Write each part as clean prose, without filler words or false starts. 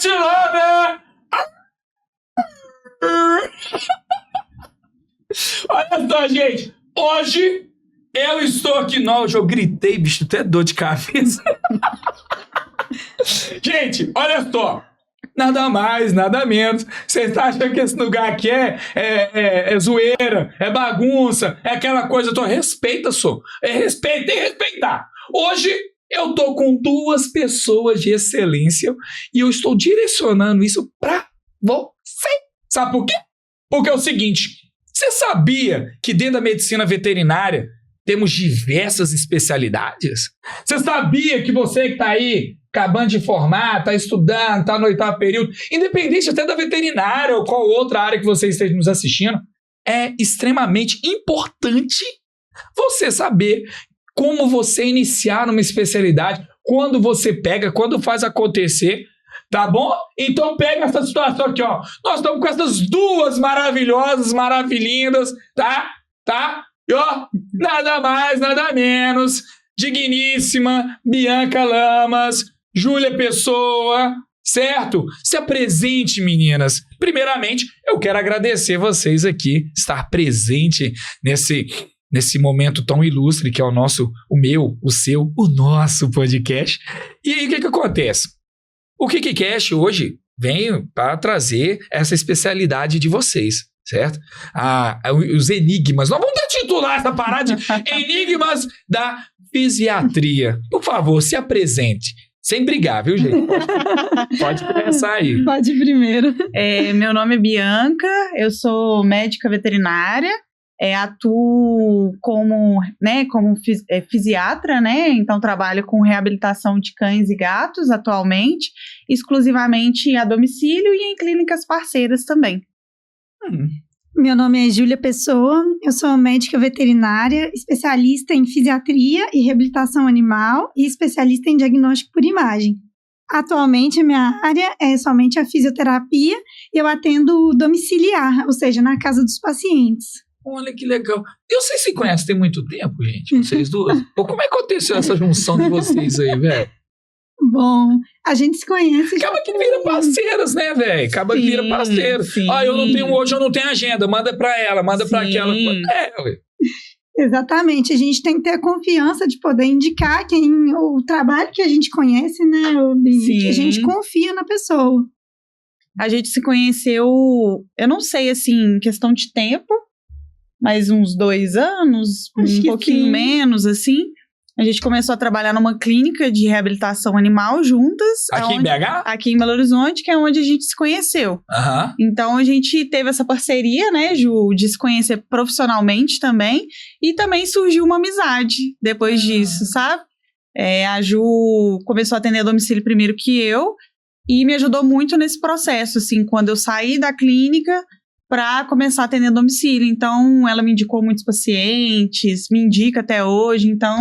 Tatilana! Olha só, gente. Hoje eu estou aqui. Não, hoje eu gritei, bicho, até dor de cabeça. Gente, olha só. Nada mais, nada menos. Vocês acham que esse lugar aqui é zoeira, é bagunça, é aquela coisa. Respeita, só. Tem que respeitar. Hoje eu tô com 2 pessoas de excelência e eu estou direcionando isso pra você. Sabe por quê? Porque é o seguinte, você sabia que dentro da medicina veterinária temos diversas especialidades? Você sabia que você que tá aí acabando de formar, tá estudando, tá no 8º período, independente até da veterinária ou qual outra área que você esteja nos assistindo, é extremamente importante você saber como você iniciar numa especialidade, quando você pega, quando faz acontecer, tá bom? Então pega essa situação aqui, ó. Nós estamos com essas 2 maravilhosas, maravilhindas, tá? E ó, nada mais, nada menos, digníssima Bianca Lamas, Júlia Pessoa, certo? Se apresente, meninas. Primeiramente, eu quero agradecer vocês aqui, estar presente nesse momento tão ilustre que é o nosso, o meu, o seu, o nosso podcast. E aí, o que acontece? O KikiCast hoje vem para trazer essa especialidade de vocês, certo? Os enigmas. Nós vamos titular essa parada de enigmas da fisiatria. Por favor, se apresente. Sem brigar, viu, gente? Pode começar aí. Pode ir primeiro. Meu nome é Bianca, eu sou médica veterinária, atuo como fisiatra, né? Então trabalho com reabilitação de cães e gatos atualmente, exclusivamente a domicílio e em clínicas parceiras também. Meu nome é Júlia Pessoa, eu sou médica veterinária, especialista em fisiatria e reabilitação animal e especialista em diagnóstico por imagem. Atualmente, a minha área é somente a fisioterapia e eu atendo domiciliar, ou seja, na casa dos pacientes. Olha que legal. E vocês se conhecem tem muito tempo, gente? Vocês 2? Ou como é que aconteceu essa junção de vocês aí, velho? Bom, a gente se conhece... Acaba que vira parceiros, né, velho? Acaba que vira parceiro. Eu não tenho hoje, eu não tenho agenda. Manda pra ela, manda pra aquela. Ué. Exatamente. A gente tem que ter a confiança de poder indicar o trabalho que a gente conhece, né? Que a gente confia na pessoa. A gente se conheceu, eu não sei, assim, em questão de tempo, mas uns 2 anos, Acho um pouquinho menos, assim. A gente começou a trabalhar numa clínica de reabilitação animal juntas. Aqui em BH? Aqui em Belo Horizonte, que é onde a gente se conheceu. Então, a gente teve essa parceria, né, Ju, de se conhecer profissionalmente também. E também surgiu uma amizade depois disso, sabe? A Ju começou a atender a domicílio primeiro que eu. E me ajudou muito nesse processo, assim, quando eu saí da clínica para começar a atender a domicílio. Então, ela me indicou muitos pacientes, me indica até hoje. Então...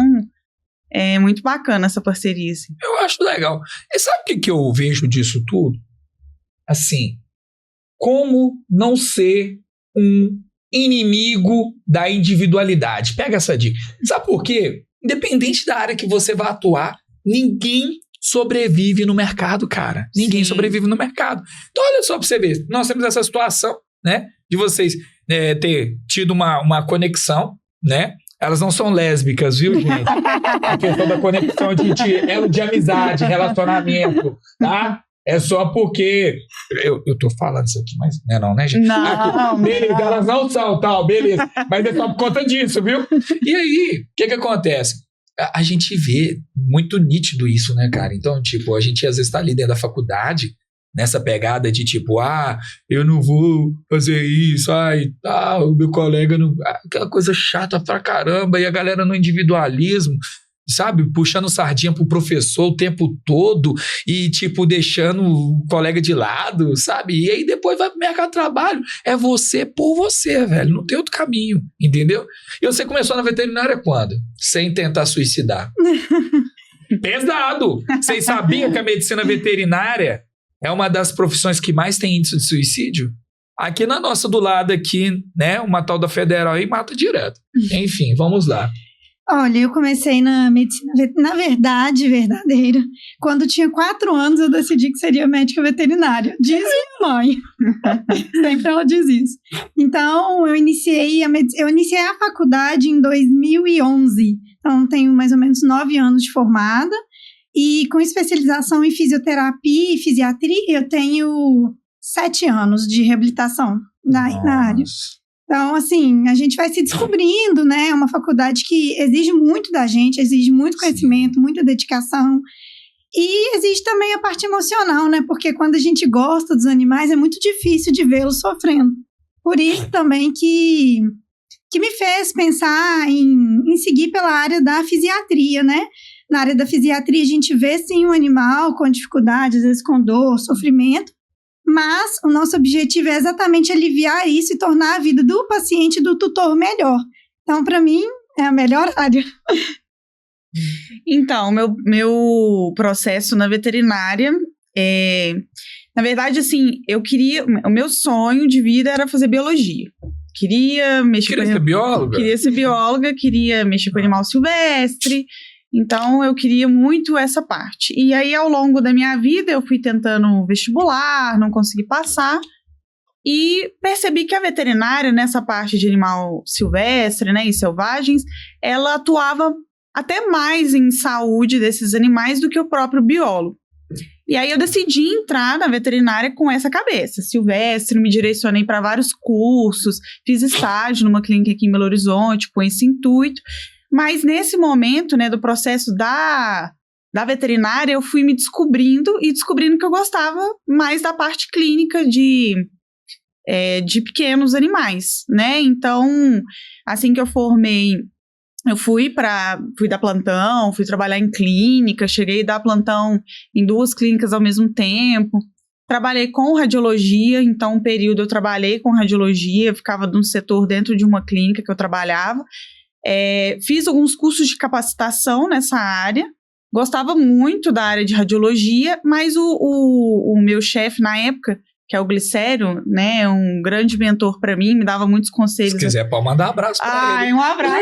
é muito bacana essa parceria, assim. Eu acho legal. E sabe o que eu vejo disso tudo? Assim, como não ser um inimigo da individualidade? Pega essa dica. Sabe por quê? Independente da área que você vai atuar, ninguém sobrevive no mercado, cara. Ninguém sobrevive no mercado. Então, olha só pra você ver. Nós temos essa situação, né? De vocês ter tido uma conexão, né? Elas não são lésbicas, viu, gente? A questão da conexão de amizade, relacionamento, tá? É só porque... Eu tô falando isso aqui, mas não, né, gente? Não, beleza, elas não são, tal, beleza. Mas é só por conta disso, viu? E aí, o que acontece? A gente vê muito nítido isso, né, cara? Então, tipo, a gente às vezes tá ali dentro da faculdade, nessa pegada de tipo, eu não vou fazer isso, o meu colega não... Aquela coisa chata pra caramba, e a galera no individualismo, sabe? Puxando sardinha pro professor o tempo todo e, tipo, deixando o colega de lado, sabe? E aí depois vai pro mercado de trabalho. É você por você, velho. Não tem outro caminho, entendeu? E você começou na veterinária quando? Sem tentar suicidar. Pesado! Vocês sabiam que a medicina veterinária é uma das profissões que mais tem índice de suicídio? Aqui na nossa do lado aqui, né? Uma tal da Federal aí mata direto. Enfim, vamos lá. Olha, eu comecei na medicina, na verdade, verdadeira. Quando tinha 4 anos, eu decidi que seria médica veterinária. Diz minha mãe. Sempre ela diz isso. Então, eu iniciei a faculdade em 2011. Então, tenho mais ou menos 9 anos de formada. E com especialização em fisioterapia e fisiatria, eu tenho 7 anos de reabilitação na área. Então, assim, a gente vai se descobrindo, né? É uma faculdade que exige muito da gente, exige muito conhecimento, muita dedicação. E exige também a parte emocional, né? Porque quando a gente gosta dos animais, é muito difícil de vê-los sofrendo. Por isso também que me fez pensar em seguir pela área da fisiatria, né? Na área da fisiatria, a gente vê, sim, um animal com dificuldade, às vezes com dor, sofrimento, mas o nosso objetivo é exatamente aliviar isso e tornar a vida do paciente e do tutor melhor. Então, para mim, é a melhor área. Então, meu processo na veterinária na verdade, assim, o meu sonho de vida era fazer biologia. Queria ser bióloga? Queria ser bióloga, queria mexer com animal silvestre. Então, eu queria muito essa parte. E aí, ao longo da minha vida, eu fui tentando vestibular, não consegui passar. E percebi que a veterinária, nessa parte de animal silvestre, né, e selvagens, ela atuava até mais em saúde desses animais do que o próprio biólogo. E aí, eu decidi entrar na veterinária com essa cabeça. Silvestre, me direcionei para vários cursos, fiz estágio numa clínica aqui em Belo Horizonte com esse intuito. Mas nesse momento, né, do processo da veterinária, eu fui me descobrindo que eu gostava mais da parte clínica de pequenos animais, né? Então, assim que eu formei, eu fui dar plantão, fui trabalhar em clínica, cheguei a dar plantão em 2 clínicas ao mesmo tempo. Trabalhei com radiologia, então um período eu trabalhei com radiologia, ficava num setor dentro de uma clínica que eu trabalhava. Fiz alguns cursos de capacitação nessa área, gostava muito da área de radiologia, mas o meu chefe na época, que é o Glicério, né, um grande mentor para mim, me dava muitos conselhos. Se quiser, pode mandar um abraço para ele. Um abraço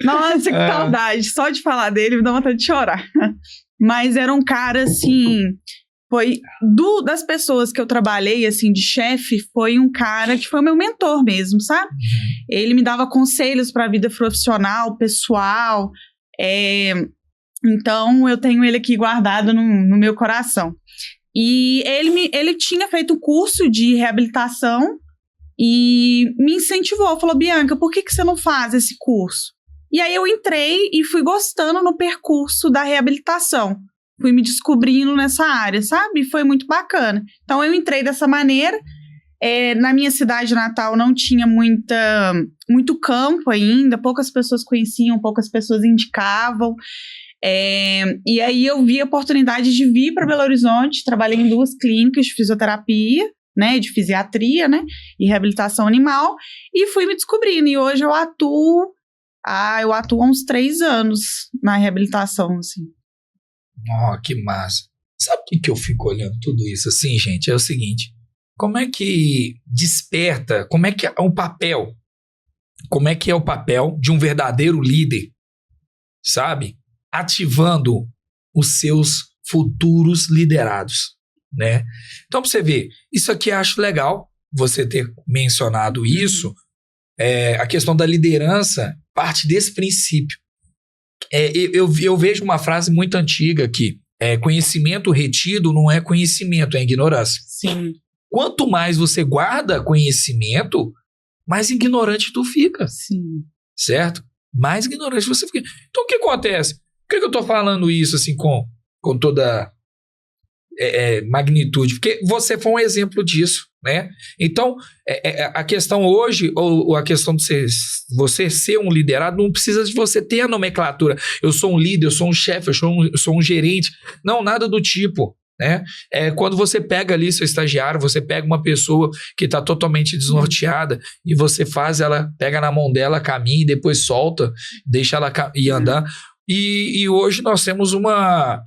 Nossa, que saudade, só de falar dele me dá vontade de chorar. Mas era um cara, assim, foi das pessoas que eu trabalhei, assim, de chefe, foi um cara que foi meu mentor mesmo, sabe? Ele me dava conselhos para a vida profissional, pessoal. Então, eu tenho ele aqui guardado no meu coração. E ele tinha feito um curso de reabilitação e me incentivou. Falou, Bianca, por que você não faz esse curso? E aí eu entrei e fui gostando no percurso da reabilitação. Fui me descobrindo nessa área, sabe? Foi muito bacana. Então, eu entrei dessa maneira. Na minha cidade natal não tinha muito campo ainda. Poucas pessoas conheciam, poucas pessoas indicavam. E aí, eu vi a oportunidade de vir para Belo Horizonte. Trabalhei em 2 clínicas de fisioterapia, né? De fisiatria, né? E reabilitação animal. E fui me descobrindo. E hoje eu atuo há uns 3 anos na reabilitação, assim. Oh, que massa. Sabe o que eu fico olhando tudo isso assim, gente? É o seguinte, como é que desperta, como é que é o papel de um verdadeiro líder, sabe? Ativando os seus futuros liderados, né? Então, pra você ver, isso aqui eu acho legal, você ter mencionado isso, a questão da liderança parte desse princípio. Eu vejo uma frase muito antiga aqui, conhecimento retido não é conhecimento, é ignorância. Sim. Quanto mais você guarda conhecimento, mais ignorante tu fica. Sim. Certo? Mais ignorante você fica. Então o que acontece? Por que eu tô falando isso assim com toda magnitude? Porque você foi um exemplo disso, né? Então, a questão hoje, ou a questão de você ser um liderado, não precisa de você ter a nomenclatura. Eu sou um líder, eu sou um chefe, eu sou um gerente. Não, nada do tipo, né? Quando você pega ali seu estagiário, você pega uma pessoa que está totalmente desnorteada e você ela pega na mão dela, caminha e depois solta, deixa ela ir andar. E hoje nós temos uma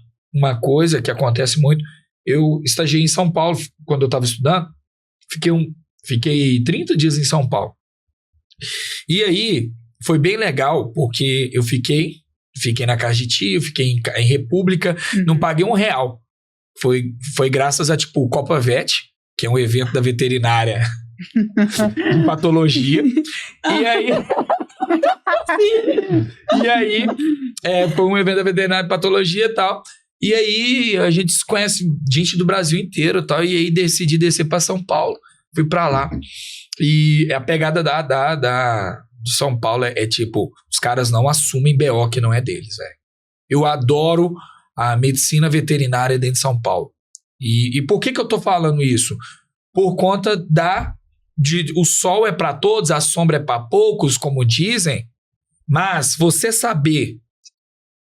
coisa que acontece muito. Eu estagiei em São Paulo quando eu estava estudando, fiquei 30 dias em São Paulo. E aí, foi bem legal, porque eu fiquei na casa de tio, fiquei em República, não paguei R$1. Foi graças a, tipo, o Copa Vet, que é um evento da veterinária de patologia. E aí, foi um evento da veterinária de patologia e tal. E aí, a gente conhece gente do Brasil inteiro e tal. E aí, decidi descer pra São Paulo. Fui pra lá. E a pegada de São Paulo é tipo, os caras não assumem BO que não é deles, velho. Eu adoro a medicina veterinária dentro de São Paulo. E por que eu tô falando isso? Por conta o sol é para todos, a sombra é para poucos, como dizem, mas você saber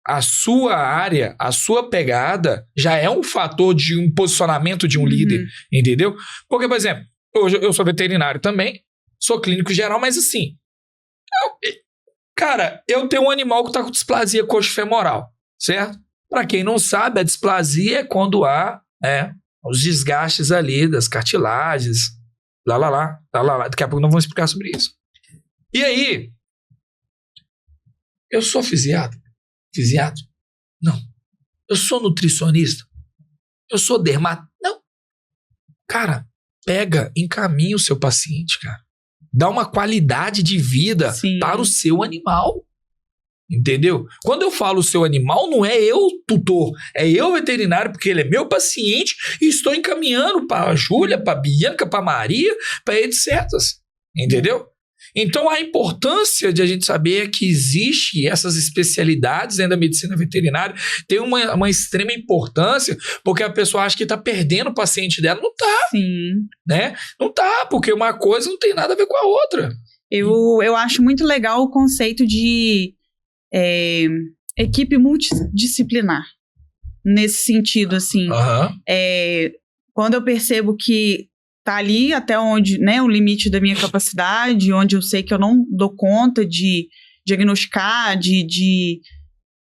a sua área, a sua pegada, já é um fator de um posicionamento de um líder, entendeu? Porque, por exemplo, hoje eu sou veterinário também, sou clínico geral, mas assim, cara, eu tenho um animal que tá com displasia coxofemoral, certo? Para quem não sabe, a displasia é quando há os desgastes ali das cartilagens, lá. Daqui a pouco nós vamos explicar sobre isso. E aí, eu sou fisiatra? Não. Eu sou nutricionista? Eu sou dermato? Não. Cara, encaminha o seu paciente, cara. Dá uma qualidade de vida para o seu animal. Entendeu? Quando eu falo seu animal, não é eu tutor, é eu veterinário, porque ele é meu paciente e estou encaminhando para a Júlia, para a Bianca, para a Maria, para etc. Entendeu? Então a importância de a gente saber que existe essas especialidades dentro da medicina veterinária tem uma extrema importância, porque a pessoa acha que está perdendo o paciente dela. Não está. Né? Não está, porque uma coisa não tem nada a ver com a outra. Eu acho muito legal o conceito de equipe multidisciplinar, nesse sentido, assim. Quando eu percebo que tá ali até onde, né, o limite da minha capacidade, onde eu sei que eu não dou conta de diagnosticar,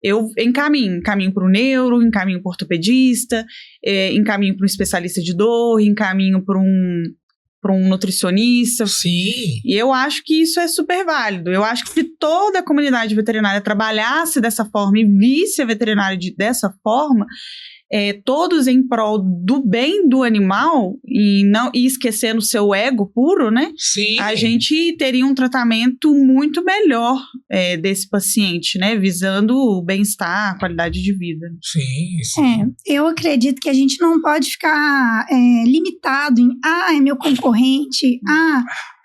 eu encaminho para o neuro, encaminho para o ortopedista, encaminho para um especialista de dor, encaminho para um nutricionista. Sim. E eu acho que isso é super válido. Eu acho que se toda a comunidade veterinária trabalhasse dessa forma e visse a veterinária dessa forma, todos em prol do bem do animal e esquecendo o seu ego puro, né? Sim. A gente teria um tratamento muito melhor desse paciente, né? Visando o bem-estar, a qualidade de vida. Sim. Eu acredito que a gente não pode ficar limitado em é meu concorrente,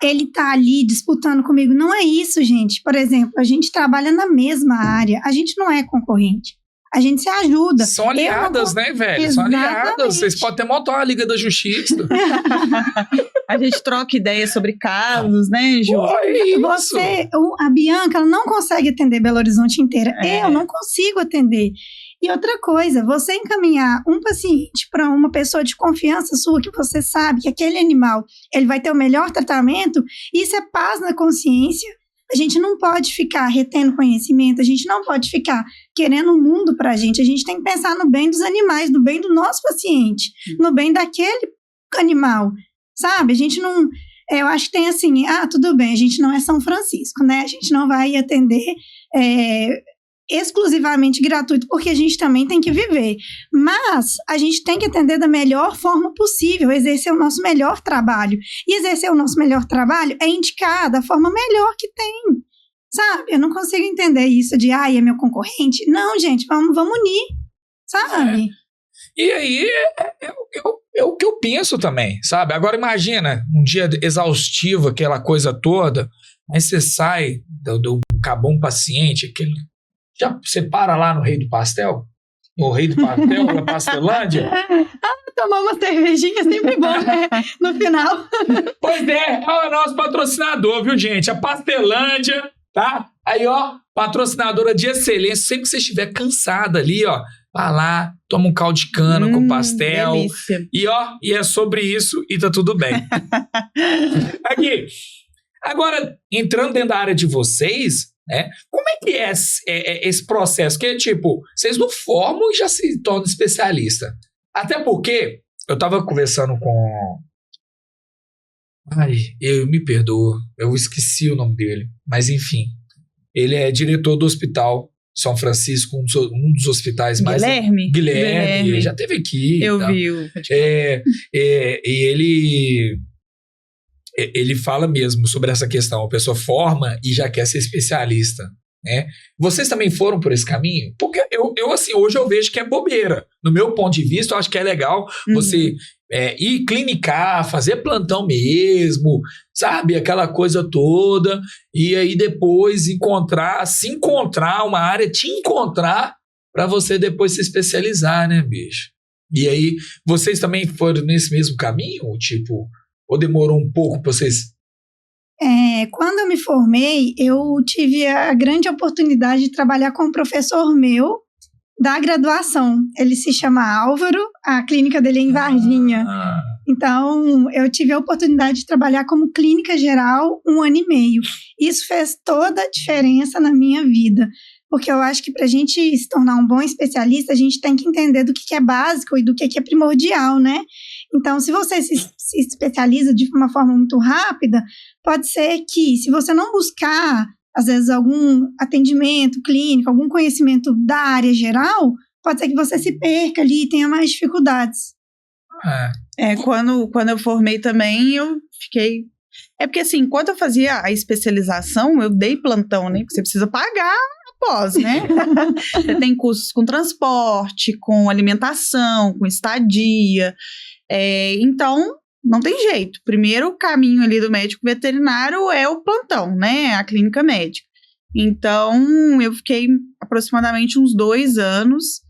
ele tá ali disputando comigo. Não é isso, gente. Por exemplo, a gente trabalha na mesma área, a gente não é concorrente. A gente se ajuda. São aliadas, né, velho? Exatamente. São aliadas. Vocês podem até montar uma Liga da Justiça. A gente troca ideias sobre casos, né, Ju? A Bianca, ela não consegue atender Belo Horizonte inteira. Eu não consigo atender. E outra coisa, você encaminhar um paciente para uma pessoa de confiança sua, que você sabe que aquele animal ele vai ter o melhor tratamento, isso é paz na consciência. A gente não pode ficar retendo conhecimento, a gente não pode ficar querendo um mundo pra gente. A gente tem que pensar no bem dos animais, no bem do nosso paciente, no bem daquele animal, sabe? A gente não... Eu acho que tem assim, tudo bem, a gente não é São Francisco, né? A gente não vai atender exclusivamente gratuito, porque a gente também tem que viver. Mas a gente tem que atender da melhor forma possível, exercer o nosso melhor trabalho. E exercer o nosso melhor trabalho é indicar da forma melhor que tem. Sabe? Eu não consigo entender isso de, é meu concorrente. Não, gente, vamos unir. Sabe? E aí, é o que eu penso também, sabe? Agora imagina, um dia exaustivo, aquela coisa toda, aí você sai acabou um paciente, aquele... Já você para lá no Rei do Pastel? No Rei do Pastel, na Pastelândia? Tomar uma cervejinha é sempre bom, né? No final. Pois é o nosso patrocinador, viu, gente? A Pastelândia, tá? Aí, patrocinadora de excelência. Sempre que você estiver cansada ali, vai lá, toma um caldo de cana com pastel. Delícia. E é sobre isso e tá tudo bem. Aqui. Agora, entrando dentro da área de vocês, como é que é esse processo? Que tipo, vocês não formam e já se tornam especialista. Até porque eu tava conversando com Ai, eu me perdoo, eu esqueci o nome dele. Mas enfim, ele é diretor do Hospital São Francisco, um dos hospitais mais... Guilherme, já esteve aqui. Eu tá? vi. E ele fala mesmo sobre essa questão. A pessoa forma e já quer ser especialista, né? Vocês também foram por esse caminho? Porque eu assim, hoje eu vejo que é bobeira. No meu ponto de vista, eu acho que é legal você ir clinicar, fazer plantão mesmo, sabe? Aquela coisa toda. E aí depois se encontrar uma área, te encontrar para você depois se especializar, né, bicho? E aí, vocês também foram nesse mesmo caminho? Tipo, ou demorou um pouco para vocês... Quando eu me formei, eu tive a grande oportunidade de trabalhar com um professor meu da graduação. Ele se chama Álvaro, a clínica dele é em Varginha. Então, eu tive a oportunidade de trabalhar como clínica geral 1 ano e meio. Isso fez toda a diferença na minha vida, porque eu acho que para a gente se tornar um bom especialista, a gente tem que entender do que é básico e do que é primordial, né? Então, se você se especializa de uma forma muito rápida, pode ser que, se você não buscar, às vezes, algum atendimento clínico, algum conhecimento da área geral, pode ser que você se perca ali e tenha mais dificuldades. Quando eu formei também, eu fiquei... É porque, assim, enquanto eu fazia a especialização, eu dei plantão, né? Porque você precisa pagar após, né? Você tem custos com transporte, com alimentação, com estadia... Então, não tem jeito. Primeiro, o caminho ali do médico veterinário é o plantão, né? A clínica médica. Então, eu fiquei aproximadamente uns 2 anos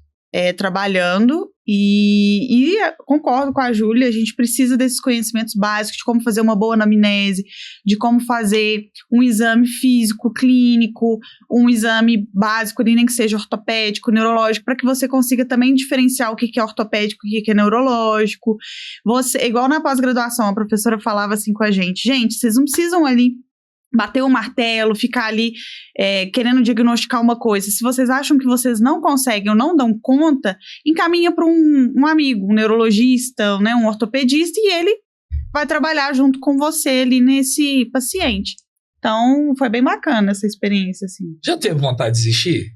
trabalhando e concordo com a Júlia, a gente precisa desses conhecimentos básicos de como fazer uma boa anamnese, de como fazer um exame físico, clínico, um exame básico, nem que seja ortopédico, neurológico, para que você consiga também diferenciar o que é ortopédico e o que é neurológico. Igual na pós-graduação, a professora falava assim com a gente, vocês não precisam ali bater o martelo, ficar ali querendo diagnosticar uma coisa. Se vocês acham que vocês não conseguem ou não dão conta, encaminha para um amigo, um neurologista, né, um ortopedista, e ele vai trabalhar junto com você ali nesse paciente. Então, foi bem bacana essa experiência, assim. Já teve vontade de desistir?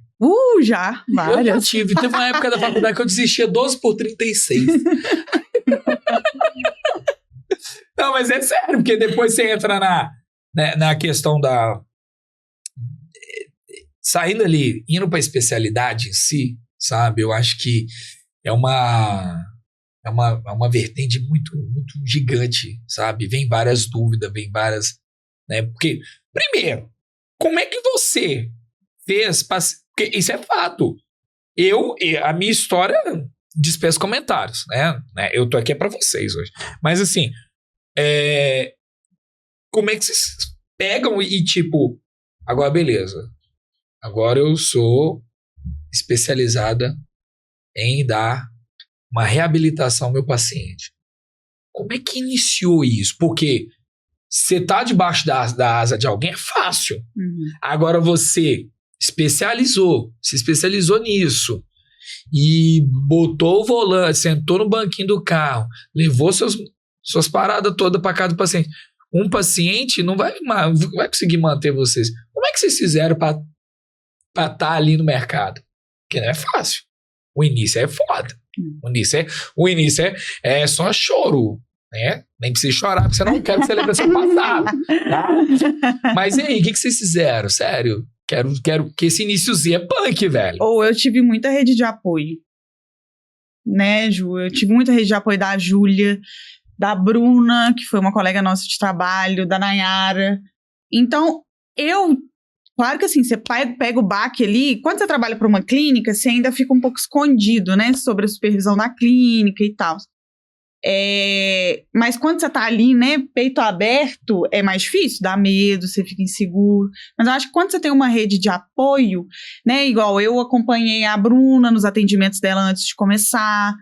Já, várias. Eu já tive. Teve uma época da faculdade que eu desistia 12 por 36. Não, mas é sério, porque depois você entra na questão da... Saindo ali, indo para a especialidade em si, sabe? Eu acho que é uma vertente muito, muito gigante, sabe? Vem várias dúvidas, vem várias... Né? Porque, primeiro, como é que você fez... Porque isso é fato. A minha história dispensa comentários, né? Eu tô aqui para vocês hoje. Mas, assim... Como é que vocês pegam e tipo, agora beleza, agora eu sou especializada em dar uma reabilitação ao meu paciente. Como é que iniciou isso? Porque você tá debaixo da asa de alguém é fácil. Agora você se especializou nisso e botou o volante, sentou no banquinho do carro, levou suas paradas todas para casa do paciente. Um paciente não vai conseguir manter vocês. Como é que vocês fizeram para estar ali no mercado? Porque não é fácil. O início é foda. O início é só choro, né? Nem precisa chorar, porque você não quer que você lembre do seu passado. Tá? Mas e aí, o que vocês fizeram? Sério? Quero que esse iniciozinho é punk, velho. Eu tive muita rede de apoio. Né, Ju? Eu tive muita rede de apoio da Júlia, da Bruna, que foi uma colega nossa de trabalho, da Nayara. Então, claro que assim, você pega o baque ali, quando você trabalha para uma clínica, você ainda fica um pouco escondido, né, sobre a supervisão da clínica e tal. Mas quando você tá ali, né, peito aberto, é mais difícil, dá medo, você fica inseguro. Mas eu acho que quando você tem uma rede de apoio, né, igual eu acompanhei a Bruna nos atendimentos dela antes de começar,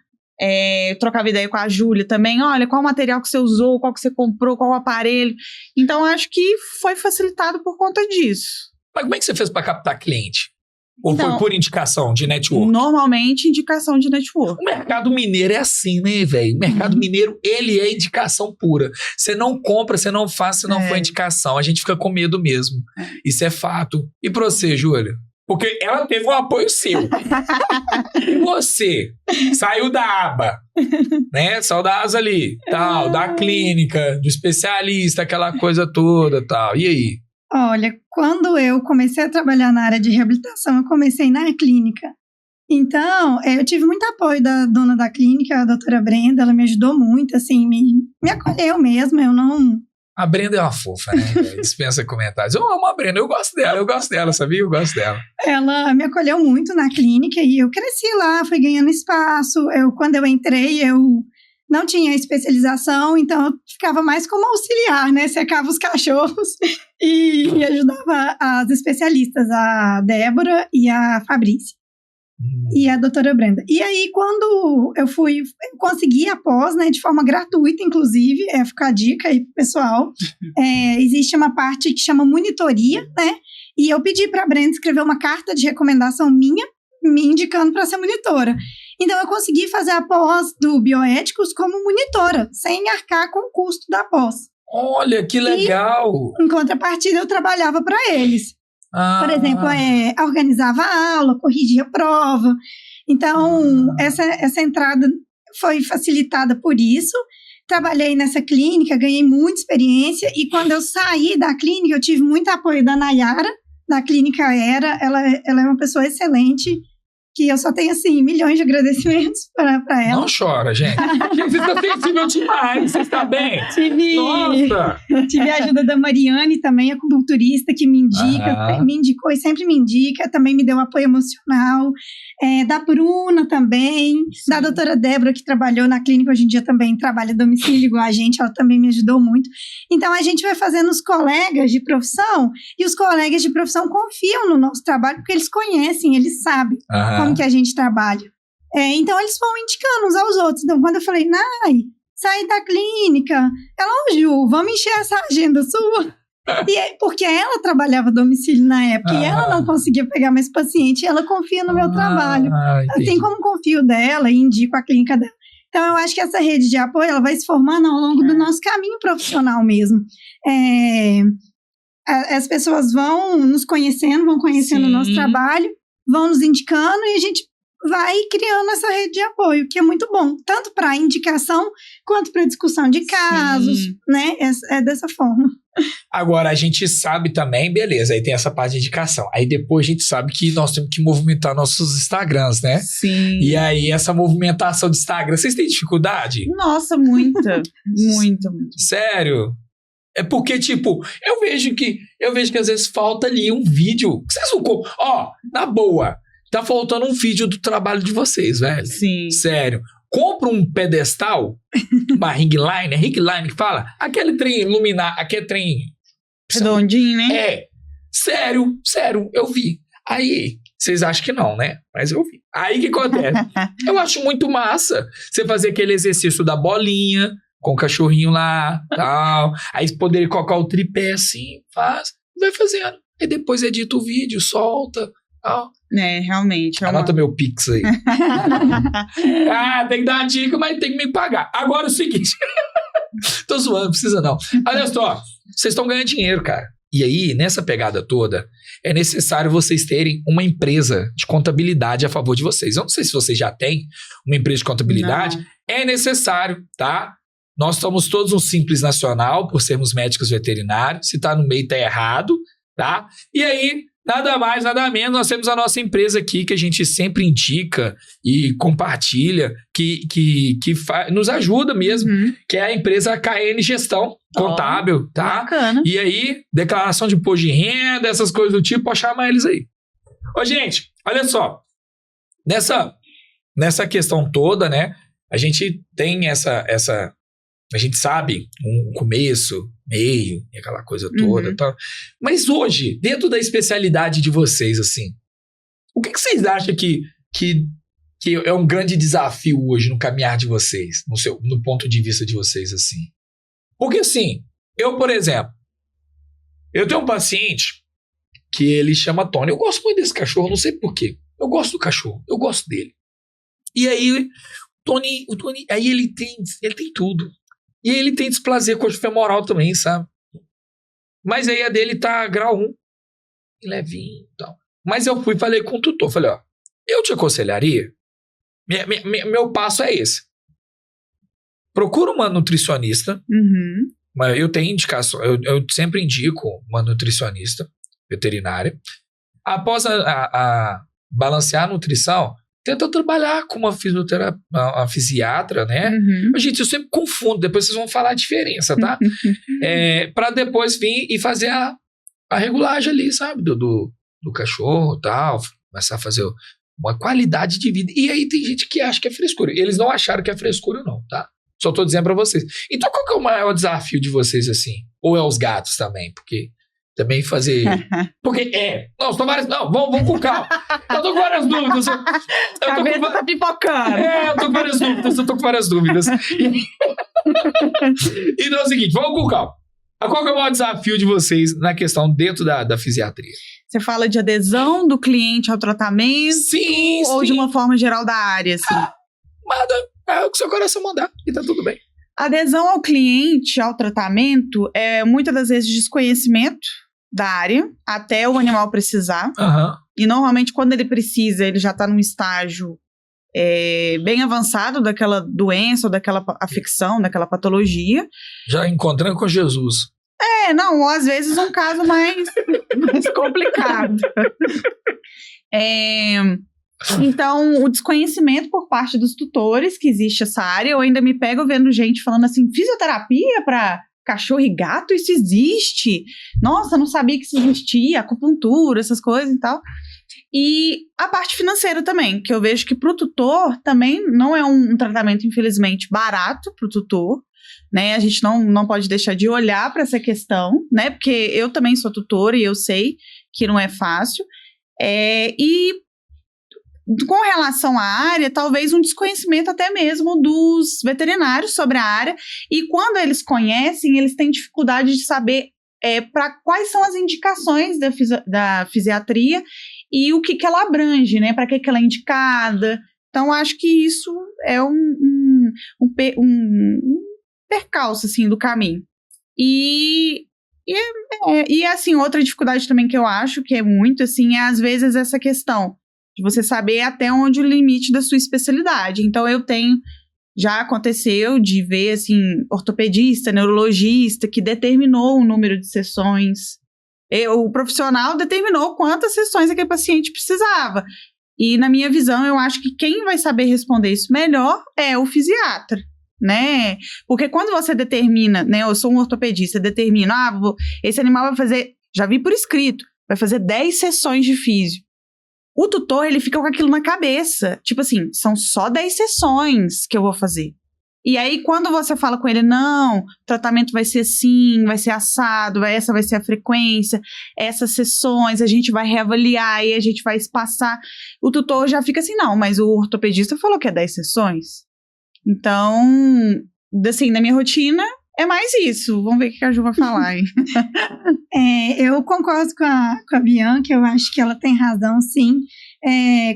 trocava ideia com a Júlia também, olha, qual o material que você usou, qual que você comprou, qual o aparelho. Então, acho que foi facilitado por conta disso. Mas como é que você fez para captar cliente? Ou foi por indicação de network? Normalmente, indicação de network. O mercado mineiro é assim, né, velho? O mercado mineiro, ele é indicação pura. Você não compra, você não faz, se não for indicação. A gente fica com medo mesmo. Isso é fato. E pra você, Júlia? Porque ela teve um apoio seu. E você saiu da aba, né? Saiu da asa ali, tal, da clínica, do especialista, aquela coisa toda, tal. E aí? Olha, quando eu comecei a trabalhar na área de reabilitação, eu comecei na clínica. Então, eu tive muito apoio da dona da clínica, a doutora Brenda, ela me ajudou muito, assim, me acolheu mesmo, eu não... A Brenda é uma fofa, né? Dispensa comentários. Eu amo a Brenda, eu gosto dela, sabia? Eu gosto dela. Ela me acolheu muito na clínica e eu cresci lá, fui ganhando espaço. Quando eu entrei, eu não tinha especialização, então eu ficava mais como auxiliar, né? Secava os cachorros e ajudava as especialistas, a Débora e a Fabrícia. E a doutora Brenda. E aí, quando eu consegui a pós, né, de forma gratuita, inclusive, fica a dica aí pro pessoal, existe uma parte que chama monitoria, né, e eu pedi para a Brenda escrever uma carta de recomendação minha, me indicando para ser monitora. Então, eu consegui fazer a pós do Bioéticos como monitora, sem arcar com o custo da pós. Olha, que legal! E, em contrapartida, eu trabalhava para eles. Por exemplo, organizava a aula, corrigia a prova. Então, essa entrada foi facilitada por isso. Trabalhei nessa clínica, ganhei muita experiência. E quando eu saí da clínica, eu tive muito apoio da Nayara, da Clínica Era. Ela é uma pessoa excelente, que eu só tenho, assim, milhões de agradecimentos para ela. Não chora, gente. Você está sensível demais. Você está bem? Nossa! Tive a ajuda da Mariane também, acupunturista, que me indica, me indicou e sempre me indica. Também me deu apoio emocional. Da Bruna também. Sim. Da doutora Débora, que trabalhou na clínica, hoje em dia também trabalha a domicílio igual a gente. Ela também me ajudou muito. Então, a gente vai fazendo os colegas de profissão, e os colegas de profissão confiam no nosso trabalho, porque eles conhecem, eles sabem como que a gente trabalha. Então, eles vão indicando uns aos outros. Então, quando eu falei, Nai, sai da clínica. Ela, Ju, vamos encher essa agenda sua. Porque ela trabalhava a domicílio na época e ela não conseguia pegar mais paciente, e ela confia no meu trabalho. Assim como confio dela e indico a clínica dela. Então, eu acho que essa rede de apoio, ela vai se formando ao longo do nosso caminho profissional mesmo. As pessoas vão nos conhecendo, vão conhecendo o nosso trabalho, vão nos indicando, e a gente vai criando essa rede de apoio, que é muito bom, tanto para indicação quanto para discussão de casos, né? É dessa forma. Agora, a gente sabe também, beleza, aí tem essa parte de indicação. Aí depois a gente sabe que nós temos que movimentar nossos Instagrams, né? Sim. E aí, essa movimentação de Instagram, vocês têm dificuldade? Nossa, muita. Muito. Sério? É porque, tipo, eu vejo que às vezes falta ali um vídeo. Vocês não... na boa, tá faltando um vídeo do trabalho de vocês, velho. Sim. Sério. Compra um pedestal, uma ring line que fala, aquele trem iluminar, aquele trem... redondinho, né? Sério, eu vi. Aí, vocês acham que não, né? Mas eu vi. Aí, o que acontece? Eu acho muito massa você fazer aquele exercício da bolinha, com o cachorrinho lá, tal. Aí, poder colocar o tripé assim, vai fazendo. Aí, depois edita o vídeo, solta, tal. Realmente. Anota meu Pix aí. Tem que dar uma dica, mas tem que me pagar. Agora é o seguinte. Tô zoando, não precisa não. Olha só, vocês estão ganhando dinheiro, cara. E aí, nessa pegada toda, é necessário vocês terem uma empresa de contabilidade a favor de vocês. Eu não sei se vocês já têm uma empresa de contabilidade. Não. É necessário, tá? Nós somos todos um Simples Nacional, por sermos médicos veterinários. Se tá no meio, tá errado, tá? E aí... nada mais, nada menos, nós temos a nossa empresa aqui que a gente sempre indica e compartilha, que nos ajuda mesmo, que é a empresa KN Gestão Contábil, tá? Bacana. E aí, declaração de imposto de renda, essas coisas do tipo, pode chamar eles aí. Ô, gente, olha só, nessa questão toda, né, a gente tem a gente sabe um começo, meio, e aquela coisa toda. Tal. Mas hoje, dentro da especialidade de vocês, assim, o que vocês acham que é um grande desafio hoje no caminhar de vocês, no ponto de vista de vocês, assim? Porque, assim, eu, por exemplo, eu tenho um paciente que ele chama Tony. Eu gosto muito desse cachorro, não sei porquê. Eu gosto do cachorro, eu gosto dele. E aí, o Tony, aí ele tem tudo. E aí ele tem displasia coxofemoral também, sabe? Mas aí a dele tá grau 1, levinho e tal. Mas eu fui e falei com o tutor, falei, ó, eu te aconselharia, meu passo é esse. Procura uma nutricionista, mas eu tenho indicação, eu sempre indico uma nutricionista veterinária. Após a balancear a nutrição, tenta trabalhar com uma fisiatra, né? Gente, eu sempre confundo, depois vocês vão falar a diferença, tá? Pra depois vir e fazer a regulagem ali, sabe? Do cachorro e tal, começar a fazer uma qualidade de vida. E aí tem gente que acha que é frescura. Eles não acharam que é frescura, não, tá? Só tô dizendo pra vocês. Então qual que é o maior desafio de vocês, assim? Ou é os gatos também? Porque também fazer... Porque Não, são várias... Não, vamos com calma. Eu tô com várias dúvidas. Tá pipocando. Eu tô com várias dúvidas. Então é o seguinte, vamos com calma. Qual que é o maior desafio de vocês na questão dentro da fisiatria? Você fala de adesão do cliente ao tratamento? Sim, ou de uma forma geral da área, assim? Manda, é o que seu coração mandar e tá tudo bem. Adesão ao cliente, ao tratamento, é muitas das vezes desconhecimento da área, até o animal precisar. E normalmente quando ele precisa, ele já está num estágio bem avançado daquela doença ou daquela afecção, daquela patologia. Já encontrando com Jesus. Não, às vezes um caso mais complicado. Então, o desconhecimento por parte dos tutores que existe essa área, eu ainda me pego vendo gente falando assim, fisioterapia para cachorro e gato, isso existe? Nossa, não sabia que isso existia, acupuntura, essas coisas e tal. E a parte financeira também, que eu vejo que pro tutor também não é um tratamento, infelizmente, barato pro tutor, né? A gente não pode deixar de olhar para essa questão, né? Porque eu também sou tutora e eu sei que não é fácil. E com relação à área, talvez um desconhecimento até mesmo dos veterinários sobre a área, e quando eles conhecem, eles têm dificuldade de saber para quais são as indicações da fisiatria e o que ela abrange, né? Para que ela é indicada. Então, acho que isso é um percalço, assim, do caminho. E assim, outra dificuldade também que eu acho que é muito, assim, às vezes essa questão de você saber até onde o limite da sua especialidade. Então, já aconteceu de ver, assim, ortopedista, neurologista, que determinou o número de sessões. O profissional determinou quantas sessões aquele paciente precisava. E, na minha visão, eu acho que quem vai saber responder isso melhor é o fisiatra, né? Porque quando você determina, né? Eu sou um ortopedista, determino, esse animal vai fazer, já vi por escrito, vai fazer 10 sessões de físio. O tutor, ele fica com aquilo na cabeça. Tipo assim, são só 10 sessões que eu vou fazer. E aí, quando você fala com ele, não, o tratamento vai ser assim, vai ser assado, essa vai ser a frequência, essas sessões, a gente vai reavaliar e a gente vai espaçar. O tutor já fica assim, não, mas o ortopedista falou que é 10 sessões. Então, assim, na minha rotina, é mais isso. Vamos ver o que a Ju vai falar aí. Eu concordo com a Bianca, eu acho que ela tem razão, sim.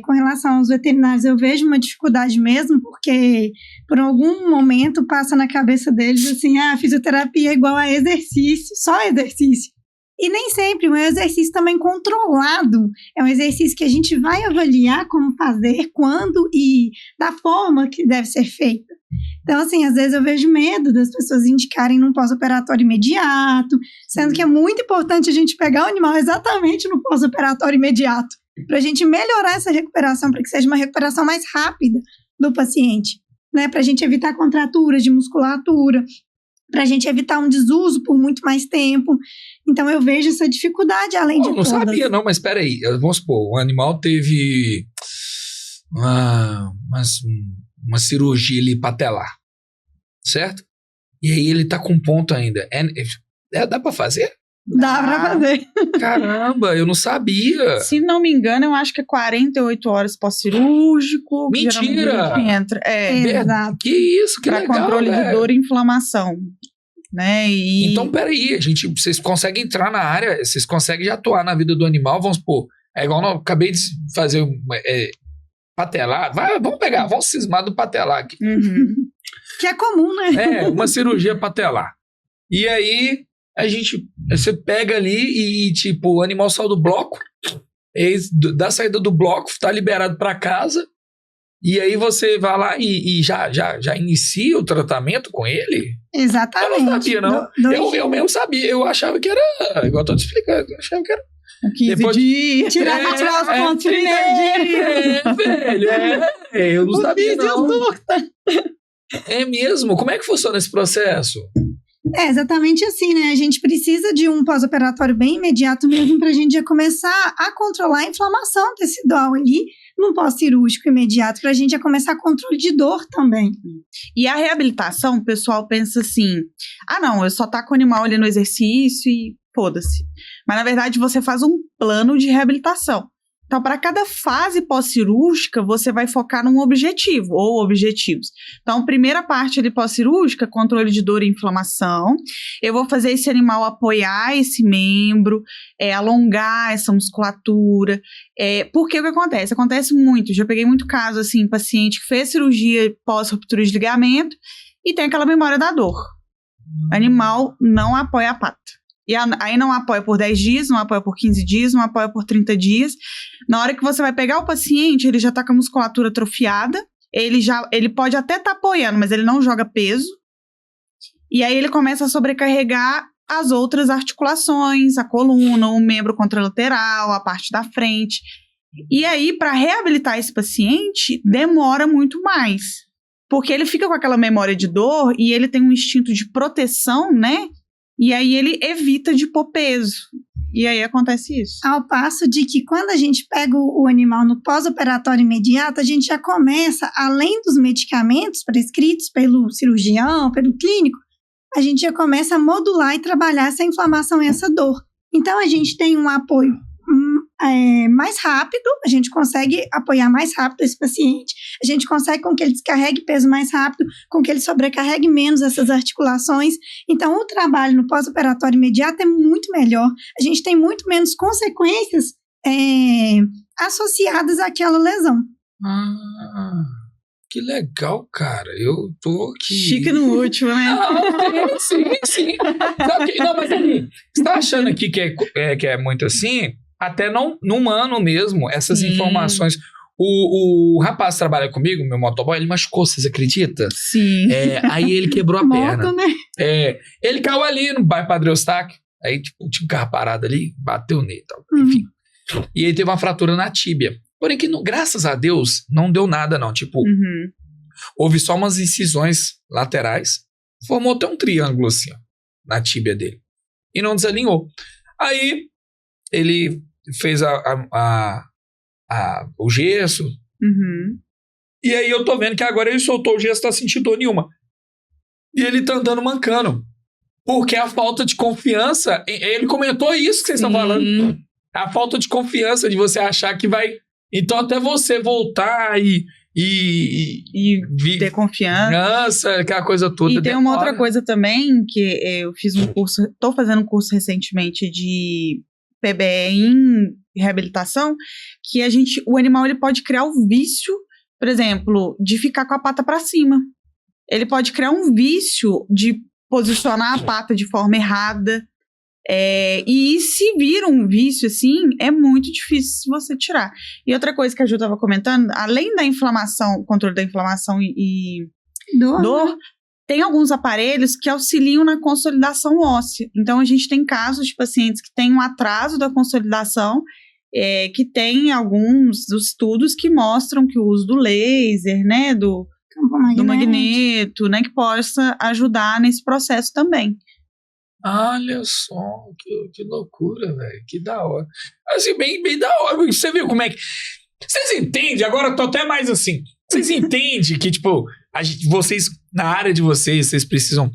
Com relação aos veterinários, eu vejo uma dificuldade mesmo, porque por algum momento passa na cabeça deles assim, fisioterapia é igual a exercício, só exercício. E nem sempre, um exercício também controlado, é um exercício que a gente vai avaliar como fazer, quando e da forma que deve ser feita. Então, assim, às vezes eu vejo medo das pessoas indicarem num pós-operatório imediato, sendo que é muito importante a gente pegar o animal exatamente no pós-operatório imediato, para a gente melhorar essa recuperação, para que seja uma recuperação mais rápida do paciente, né? Para a gente evitar contraturas de musculatura, para a gente evitar um desuso por muito mais tempo. Então, eu vejo essa dificuldade, além de todas. Não sabia, não, mas espera aí. Vamos supor, o animal teve uma cirurgia ali patelar, certo? E aí ele tá com ponto ainda. Dá pra fazer? Dá pra fazer. Caramba, eu não sabia. Se não me engano, eu acho que é 48 horas pós-cirúrgico. Mentira! Entra. Exato. Que isso, que pra legal, controle de dor e inflamação. né? Então, peraí, vocês conseguem entrar na área, vocês conseguem atuar na vida do animal, vamos supor, é igual eu acabei de fazer patelar, vamos cismar do patelar aqui. Uhum. Que é comum, né? Uma cirurgia patelar. E aí, você pega ali e, tipo, o animal saiu do bloco, da saída do bloco, tá liberado para casa, e aí você vai lá e já inicia o tratamento com ele? Exatamente. Eu não sabia, não. Eu mesmo sabia, eu achava que era, igual eu tô te explicando, eu achava que era 15 dias. Tirar os pontos primeiro. Velho, eu não sabia, não. É mesmo? Como é que funciona esse processo? É exatamente assim, né? A gente precisa de um pós-operatório bem imediato mesmo pra gente já começar a controlar a inflamação tecidual ali num pós-cirúrgico imediato, pra gente já começar controle de dor também. E a reabilitação, o pessoal pensa assim, não, eu só taco o animal ali no exercício e foda-se. Mas, na verdade, você faz um plano de reabilitação. Então, para cada fase pós-cirúrgica, você vai focar num objetivo ou objetivos. Então, primeira parte ali pós-cirúrgica, controle de dor e inflamação. Eu vou fazer esse animal apoiar esse membro, alongar essa musculatura. Porque o que acontece? Acontece muito. Já peguei muito caso, assim, paciente que fez cirurgia pós-ruptura de ligamento e tem aquela memória da dor. O animal não apoia a pata. E aí não apoia por 10 dias, não apoia por 15 dias, não apoia por 30 dias. Na hora que você vai pegar o paciente, ele já tá com a musculatura atrofiada, ele pode até estar apoiando, mas ele não joga peso. E aí ele começa a sobrecarregar as outras articulações, a coluna, o membro contralateral, a parte da frente. E aí, para reabilitar esse paciente, demora muito mais. Porque ele fica com aquela memória de dor e ele tem um instinto de proteção, né? E aí ele evita de pôr peso. E aí acontece isso. Ao passo de que quando a gente pega o animal no pós-operatório imediato, a gente já começa, além dos medicamentos prescritos pelo cirurgião, pelo clínico, a gente já começa a modular e trabalhar essa inflamação e essa dor. Então a gente tem um apoio mais rápido, a gente consegue apoiar mais rápido esse paciente, a gente consegue com que ele descarregue peso mais rápido, com que ele sobrecarregue menos essas articulações. Então o trabalho no pós-operatório imediato é muito melhor, a gente tem muito menos consequências associadas àquela lesão. Que legal, cara. Eu tô aqui. Chique no último, né? Sim. Não, mas assim, você tá achando aqui que é muito assim? Até no humano mesmo, essas informações. O rapaz trabalha comigo, meu motoboy, ele machucou, vocês acreditam? Sim. Aí ele quebrou a perna. Né? Ele caiu ali no bairro Padre Eustáquio. Aí tipo, tinha um carro parado ali, bateu nele e tal. Enfim. E ele teve uma fratura na tíbia. Porém, que graças a Deus, não deu nada, não. Tipo, houve só umas incisões laterais. Formou até um triângulo assim, ó, na tíbia dele. E não desalinhou. Aí ele fez o gesso. E aí eu tô vendo que agora ele soltou o gesso, tá sentindo dor nenhuma. E ele tá andando mancando. Porque a falta de confiança, ele comentou isso que vocês estão falando. A falta de confiança de você achar que vai... Então até você voltar e ter confiança, aquela coisa toda. E tem uma outra coisa também, que eu fiz um curso, tô fazendo um curso recentemente de PBE em reabilitação, que o animal ele pode criar o vício, por exemplo, de ficar com a pata para cima. Ele pode criar um vício de posicionar a pata de forma errada. E se vira um vício assim, é muito difícil você tirar. E outra coisa que a Ju estava comentando, além da inflamação, controle da inflamação e dor, tem alguns aparelhos que auxiliam na consolidação óssea. Então a gente tem casos de pacientes que têm um atraso da consolidação, que tem alguns estudos que mostram que o uso do laser, né, do magneto, né, que possa ajudar nesse processo também. Olha só, que loucura, velho. Que da hora. Assim, bem da hora. Você viu como é que... Vocês entendem? Agora eu tô até mais assim. Vocês entendem que, tipo, vocês, na área de vocês precisam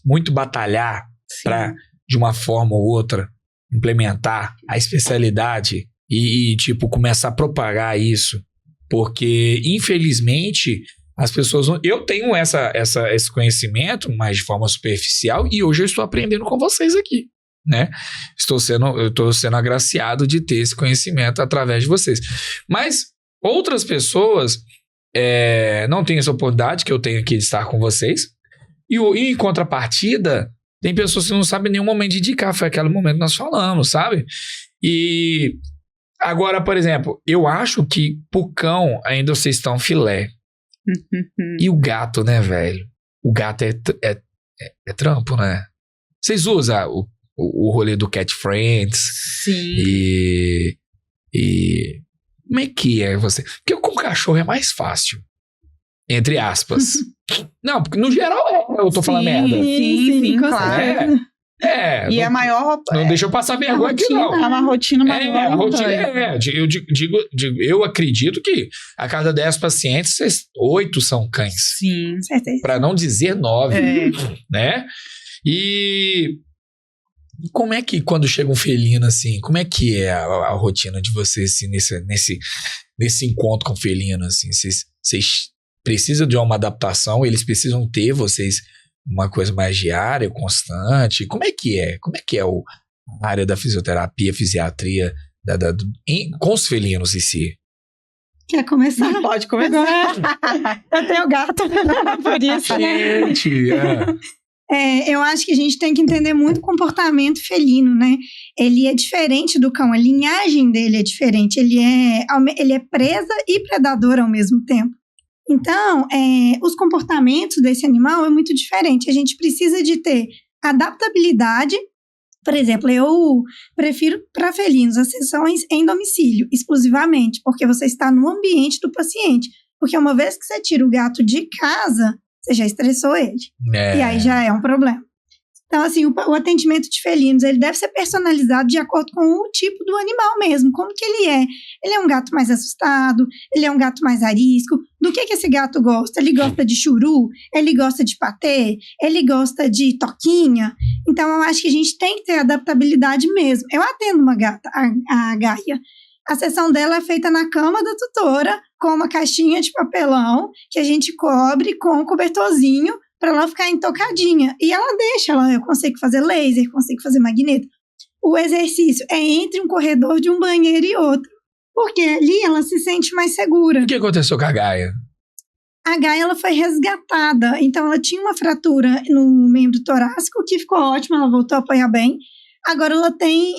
muito batalhar pra, de uma forma ou outra, implementar a especialidade e tipo, começar a propagar isso. Porque, infelizmente, As pessoas... Eu tenho esse conhecimento, mas de forma superficial, e hoje eu estou aprendendo com vocês aqui, né? Eu estou sendo agraciado de ter esse conhecimento através de vocês. Mas outras pessoas não têm essa oportunidade que eu tenho aqui de estar com vocês. E em contrapartida, tem pessoas que não sabem nenhum momento de indicar. Foi aquele momento que nós falamos, sabe? E agora, por exemplo, eu acho que pro cão ainda vocês estão filé. E o gato, né, velho? O gato é trampo, né? Vocês usam o rolê do Cat Friends? Sim. E como é que é você? Porque com o cachorro é mais fácil. Entre aspas. Não, porque no geral eu tô falando merda. Sim, claro. E não, a maior... Não deixa eu passar vergonha aqui, não. É uma rotina maior. A rotina eu acredito que a cada 10 pacientes, 8 são cães. Sim, certeza. Para não dizer 9, né? E como é que quando chega um felino assim, como é que é a rotina de vocês assim, nesse encontro com o felino assim? Vocês precisam de uma adaptação, eles precisam ter vocês uma coisa mais diária, constante? Como é que é? Como é que é a área da fisioterapia, fisiatria com os felinos em si? Quer começar? Pode começar. Eu tenho gato, por isso. Gente, eu acho que a gente tem que entender muito o comportamento felino, né? Ele é diferente do cão, a linhagem dele é diferente. Ele é presa e predador ao mesmo tempo. Então, os comportamentos desse animal é muito diferente. A gente precisa de ter adaptabilidade. Por exemplo, eu prefiro para felinos as sessões em domicílio, exclusivamente, porque você está no ambiente do paciente. Porque uma vez que você tira o gato de casa, você já estressou ele. E aí já é um problema. Então, assim, o atendimento de felinos, ele deve ser personalizado de acordo com o tipo do animal mesmo, como que ele é. Ele é um gato mais assustado, ele é um gato mais arisco. Do que esse gato gosta? Ele gosta de churu? Ele gosta de patê? Ele gosta de toquinha? Então, eu acho que a gente tem que ter adaptabilidade mesmo. Eu atendo uma gata, a Gaia. A sessão dela é feita na cama da tutora, com uma caixinha de papelão, que a gente cobre com um cobertorzinho, para ela ficar intocadinha. E ela deixa, eu consigo fazer laser, consigo fazer magneto. O exercício é entre um corredor de um banheiro e outro. Porque ali ela se sente mais segura. O que aconteceu com a Gaia? A Gaia, ela foi resgatada. Então, ela tinha uma fratura no membro torácico, que ficou ótima, ela voltou a apanhar bem. Agora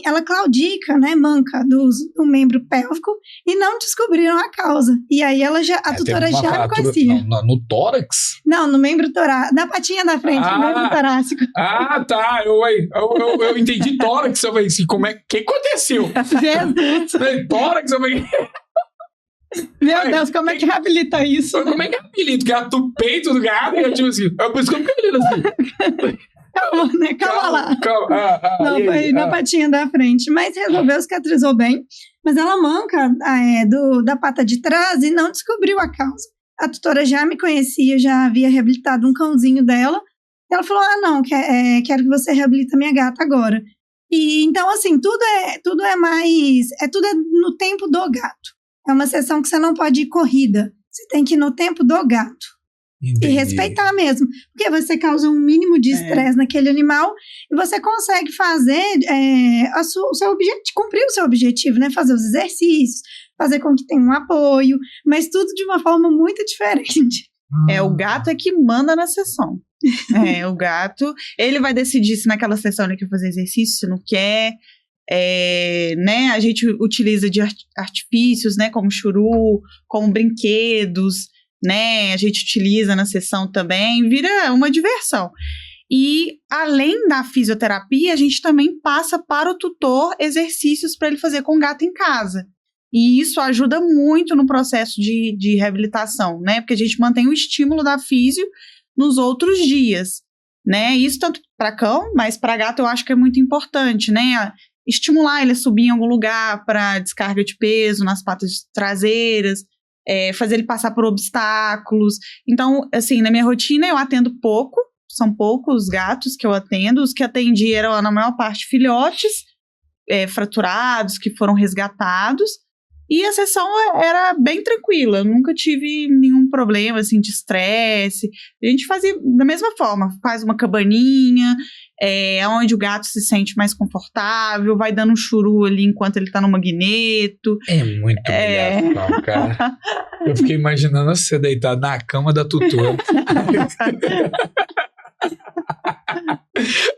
ela claudica, né, manca do membro pélvico e não descobriram a causa. E aí a tutora já conhecia. No tórax? Não, no membro torácico, na patinha da frente, no membro torácico. Ah, tá. Eu entendi tórax. Eu falei assim, que aconteceu? Jesus! Tórax, eu falei... Meu Deus, como é que reabilita isso? Como é que reabilita? Gato do peito do gato? Eu tipo assim, por isso que eu fiquei assim. Calma lá. Calma. Não, foi na patinha da frente. Mas resolveu, cicatrizou bem. Mas ela manca da pata de trás e não descobriu a causa. A tutora já me conhecia, já havia reabilitado um cãozinho dela. Ela falou, não, quero que você reabilite a minha gata agora. E então, assim, tudo é no tempo do gato. É uma sessão que você não pode ir corrida. Você tem que ir no tempo do gato. Entendi. E respeitar mesmo, porque você causa um mínimo de estresse naquele animal e você consegue fazer o seu objetivo, cumprir o seu objetivo, né? Fazer os exercícios, fazer com que tenha um apoio, mas tudo de uma forma muito diferente. O gato é que manda na sessão. O gato, ele vai decidir se naquela sessão ele quer fazer exercício, se não quer. Né? A gente utiliza de artifícios, né? Como churu, como brinquedos, né? A gente utiliza na sessão também, vira uma diversão. E além da fisioterapia, a gente também passa para o tutor exercícios para ele fazer com o gato em casa. E isso ajuda muito no processo de reabilitação, né? Porque a gente mantém o estímulo da físio nos outros dias, né? Isso tanto para cão, mas para gato eu acho que é muito importante, né? Estimular ele a subir em algum lugar para descarga de peso nas patas traseiras, fazer ele passar por obstáculos. Então, assim, na minha rotina eu atendo pouco, são poucos os gatos que eu atendo, os que atendi eram, na maior parte, filhotes fraturados, que foram resgatados, E a sessão era bem tranquila, nunca tive nenhum problema, assim, de estresse. A gente fazia da mesma forma, faz uma cabaninha, onde o gato se sente mais confortável, vai dando um churu ali enquanto ele tá no magneto. É muito humilhação, cara. Eu fiquei imaginando você deitado na cama da tutora.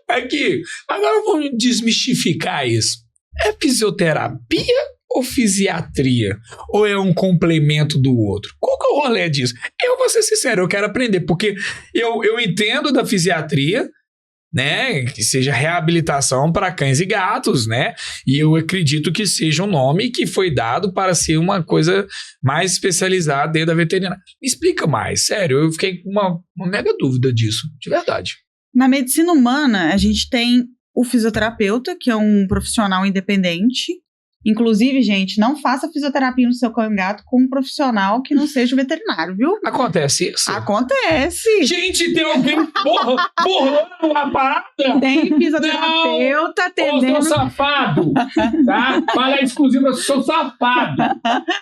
Aqui, agora vamos desmistificar isso. É fisioterapia ou fisiatria? Ou é um complemento do outro? Qual que é o rolê disso? Eu vou ser sincero, eu quero aprender, porque eu entendo da fisiatria, né, que seja reabilitação para cães e gatos, né, e eu acredito que seja um nome que foi dado para ser uma coisa mais especializada dentro da veterinária. Me explica mais, sério, eu fiquei com uma mega dúvida disso, de verdade. Na medicina humana, a gente tem o fisioterapeuta, que é um profissional independente. Inclusive, gente, não faça fisioterapia no seu cão e gato com um profissional que não seja veterinário, viu? Acontece isso? Acontece. Gente, tem alguém borrando a parada? Tem fisioterapeuta atendendo. Ô, seu safado, tá? Fala exclusiva, seu safado.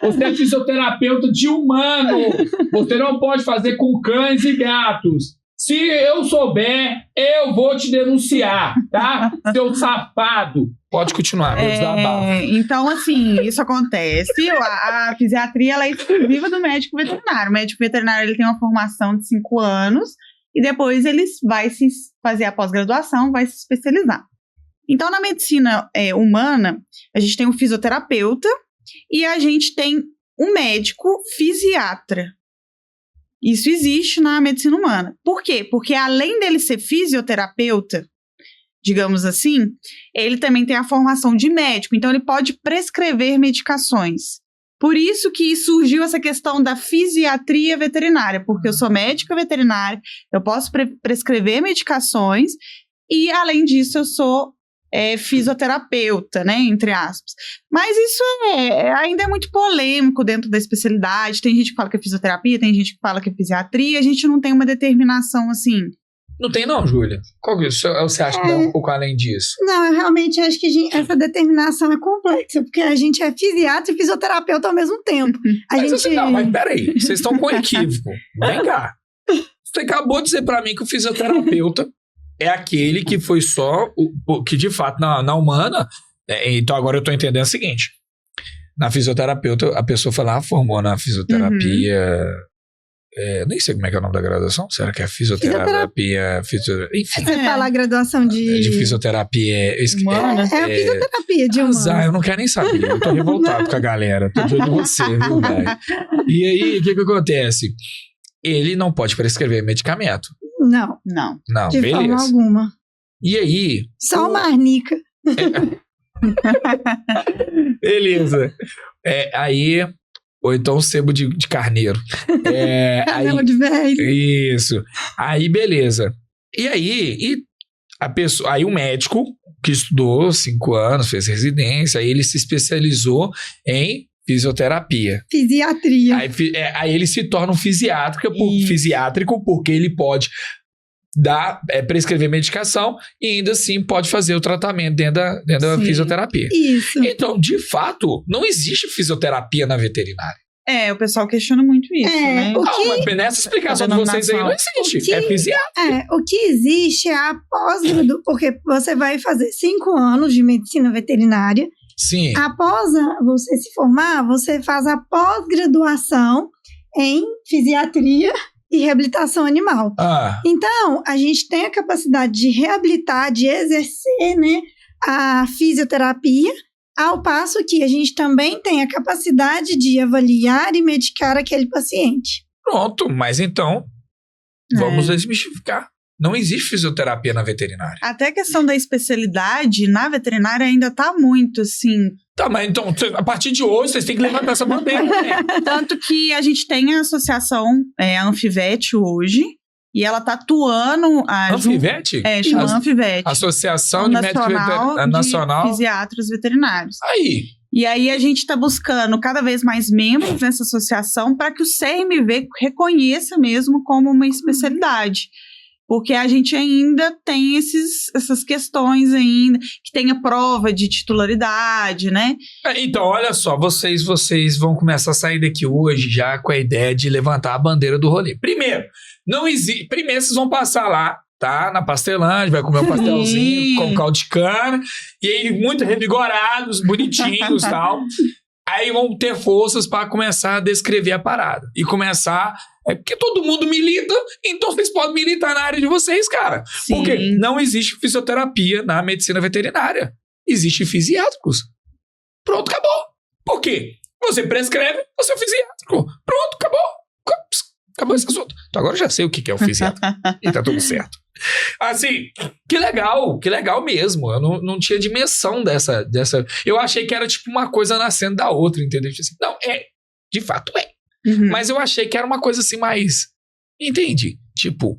Você é fisioterapeuta de humano. Você não pode fazer com cães e gatos. Se eu souber, eu vou te denunciar, tá? Seu safado. Pode continuar, meu desabafo. Então, assim, isso acontece. A fisiatria, ela é exclusiva do médico veterinário. O médico veterinário, ele tem uma formação de 5 anos e depois ele vai se fazer a pós-graduação, vai se especializar. Então, na medicina humana, a gente tem um fisioterapeuta e a gente tem um médico fisiatra. Isso existe na medicina humana. Por quê? Porque além dele ser fisioterapeuta, digamos assim, ele também tem a formação de médico, então ele pode prescrever medicações. Por isso que surgiu essa questão da fisiatria veterinária, porque eu sou médica veterinária, eu posso prescrever medicações e, além disso, eu sou fisioterapeuta, né, entre aspas. Mas isso ainda é muito polêmico dentro da especialidade. Tem gente que fala que é fisioterapia, tem gente que fala que é fisiatria. A gente não tem uma determinação assim. Não tem não, Júlia? Qual que você acha que vai um pouco além disso? Não, eu realmente acho que essa determinação é complexa, porque a gente é fisiatra e fisioterapeuta ao mesmo tempo. Mas peraí, vocês estão com equívoco. Vem cá. Você acabou de dizer pra mim que o fisioterapeuta é aquele que foi só, que de fato na humana, então agora eu tô entendendo o seguinte, na fisioterapeuta a pessoa foi lá, formou na fisioterapia, nem sei como é que é o nome da graduação, será que é fisioterapia, enfim. Você fala a graduação de fisioterapia, humana? É a fisioterapia de humana. Eu não quero nem saber, eu tô revoltado com a galera, tô de olho em você, viu, velho? E aí, o que acontece? Ele não pode prescrever medicamento. Não, de beleza. Forma alguma. E aí? Só uma arnica. Beleza. Aí, ou então sebo de carneiro. Canela de velho. Isso. Aí, beleza. E aí, a pessoa, aí o médico que estudou 5 anos, fez residência, aí ele se especializou em fisioterapia. Fisiatria. Aí ele se torna um fisiátrico porque ele pode prescrever medicação e ainda assim pode fazer o tratamento dentro da fisioterapia. Isso. Então, de fato, não existe fisioterapia na veterinária. O pessoal questiona muito isso, né? Mas nessa explicação de vocês aí não existe. É fisiatra. O que existe é a pós-graduação, porque você vai fazer 5 anos de medicina veterinária. Sim. Após você se formar, você faz a pós-graduação em fisiatria e reabilitação animal. Então, a gente tem a capacidade de reabilitar, de exercer, né, a fisioterapia, ao passo que a gente também tem a capacidade de avaliar e medicar aquele paciente. Pronto, mas então, vamos desmistificar. Não existe fisioterapia na veterinária. Até a questão da especialidade na veterinária ainda tá muito, assim... Tá, mas então, a partir de hoje, vocês têm que levantar essa bandeira. Tanto que a gente tem a associação a Anfivet hoje, e ela tá atuando... Anfivet? Chama Anfivet. Associação de Médicos Nacional de Fisiatras Veterinários. Aí. E aí a gente está buscando cada vez mais membros nessa associação para que o CRMV reconheça mesmo como uma especialidade. Porque a gente ainda tem essas questões ainda, que tem a prova de titularidade, né? Então, olha só, vocês vão começar a sair daqui hoje já com a ideia de levantar a bandeira do rolê. Primeiro, primeiro vocês vão passar lá, tá? Na Pastelândia, vai comer um pastelzinho com caldo de cana, e aí muito revigorados, bonitinhos e tal. Aí vão ter forças para começar a descrever a parada. E começar... porque todo mundo milita, então vocês podem militar na área de vocês, cara. Sim. Porque não existe fisioterapia na medicina veterinária. Existem fisiátricos. Pronto, acabou. Por quê? Você prescreve, você é o fisiátrico. Pronto, acabou. Acabou esse assunto. Então agora eu já sei o que é o fisiátrico. E tá tudo certo. Assim, que legal mesmo. Eu não tinha dimensão dessa. Eu achei que era tipo uma coisa nascendo da outra, entendeu? Assim, não, de fato é. Mas eu achei que era uma coisa assim mais... Entendi. Tipo...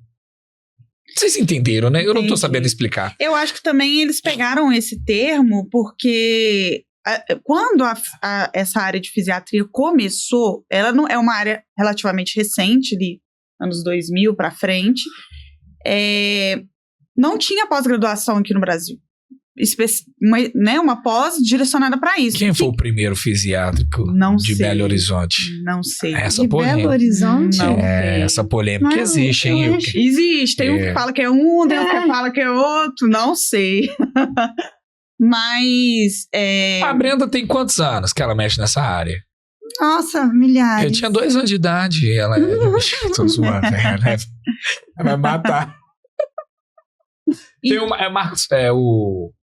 Vocês entenderam, né? Eu não tô sabendo explicar. Eu acho que também eles pegaram esse termo porque... Quando essa área de fisiatria começou, ela não é uma área relativamente recente, ali, anos 2000 para frente, não tinha pós-graduação aqui no Brasil. Uma pós direcionada para isso. Quem foi o primeiro fisiátrico de Belo Horizonte? Não sei. Essa de polêmica. Belo Horizonte? Não. Essa polêmica existe, hein? Existe. Tem um que fala que é um, tem um que fala que é outro. Não sei. Mas... A Brenda tem quantos anos que ela mexe nessa área? Nossa, milhares. Eu tinha 2 anos de idade. Ela tô zoando. Ela vai matar. Tem Marcos...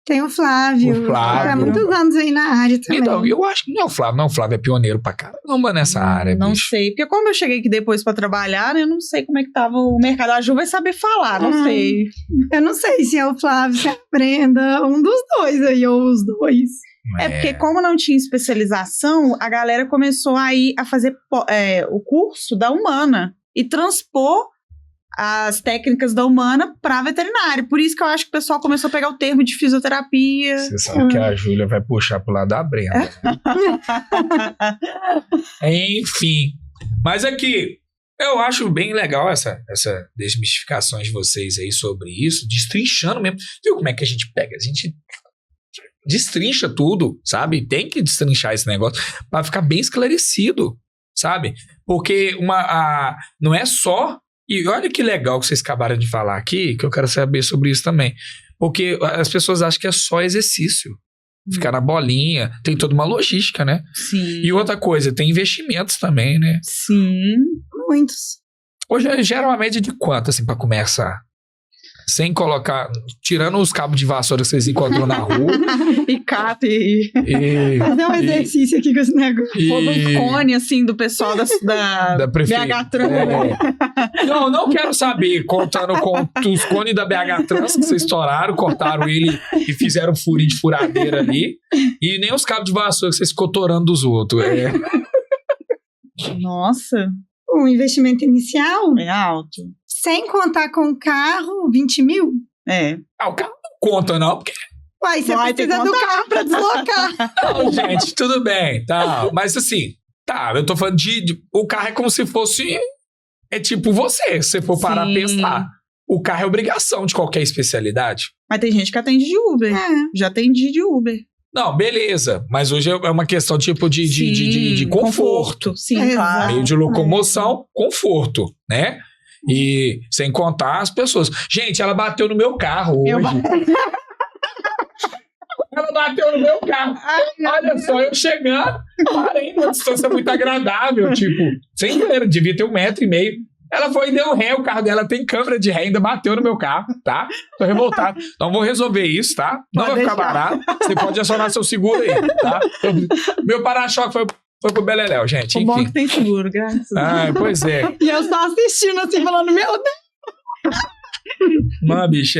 Tem o Flávio. Há muitos anos aí na área também. Então, eu acho que não é o Flávio. Não, o Flávio é pioneiro pra caramba nessa área. Não bicho. sei. Porque como eu cheguei aqui depois pra trabalhar, né, eu não sei como é que tava o mercado. A Ju vai saber falar, não sei. Eu não sei se é o Flávio, se é a Brenda. Um dos dois aí, ou os dois. Porque como não tinha especialização, a galera começou aí a fazer o curso da Humana e transpor as técnicas da Humana para veterinário. Por isso que eu acho que o pessoal começou a pegar o termo de fisioterapia. Você sabe que a Júlia vai puxar pro lado da Brenda. Enfim. Mas aqui, eu acho bem legal essa desmistificação de vocês aí sobre isso, destrinchando mesmo. Viu como é que a gente pega? A gente destrincha tudo, sabe? Tem que destrinchar esse negócio para ficar bem esclarecido, sabe? Porque não é só... E olha que legal que vocês acabaram de falar aqui, que eu quero saber sobre isso também. Porque as pessoas acham que é só exercício. Ficar na bolinha, tem toda uma logística, né? Sim. E outra coisa, tem investimentos também, né? Sim. Muitos. Hoje gera uma média de quanto, assim, pra começar? Sem colocar... Tirando os cabos de vassoura que vocês encontram na rua. E cata e... Fazer um exercício aqui com esse negócio. Todo um cone, assim, do pessoal da BH Trans. Não quero saber, contando com os cones da BH Trans que vocês estouraram, cortaram ele e fizeram um furinho de furadeira ali. E nem os cabos de vassoura que vocês ficou torando dos outros. Nossa. Um investimento inicial? É alto. Sem contar com o carro, 20 mil? O carro não conta, não, porque... Uai, você precisa do carro pra deslocar. Não, gente, tudo bem, tá. Mas assim, eu tô falando o carro é como se fosse... É tipo se você for parar a pensar. O carro é obrigação de qualquer especialidade. Mas tem gente que atende de Uber. Já atendi de Uber. Não, beleza. Mas hoje é uma questão tipo de conforto. Sim, claro. Meio de locomoção, conforto, né? E sem contar as pessoas. Gente, ela bateu no meu carro hoje. Ela bateu no meu carro. Olha só, eu chegando, parei numa distância muito agradável, tipo, sem querer, devia ter 1,5 metro. Ela foi e deu ré, o carro dela tem câmera de ré, ainda bateu no meu carro, tá? Tô revoltado. Então vou resolver isso, tá? Não vai ficar barato. Você pode acionar seu seguro aí, tá? Meu para-choque foi pro Beleléu, gente. Enfim. O bom que tem seguro, graças a Deus. Pois é. E eu só assistindo assim, falando, meu Deus. Mano, bicho,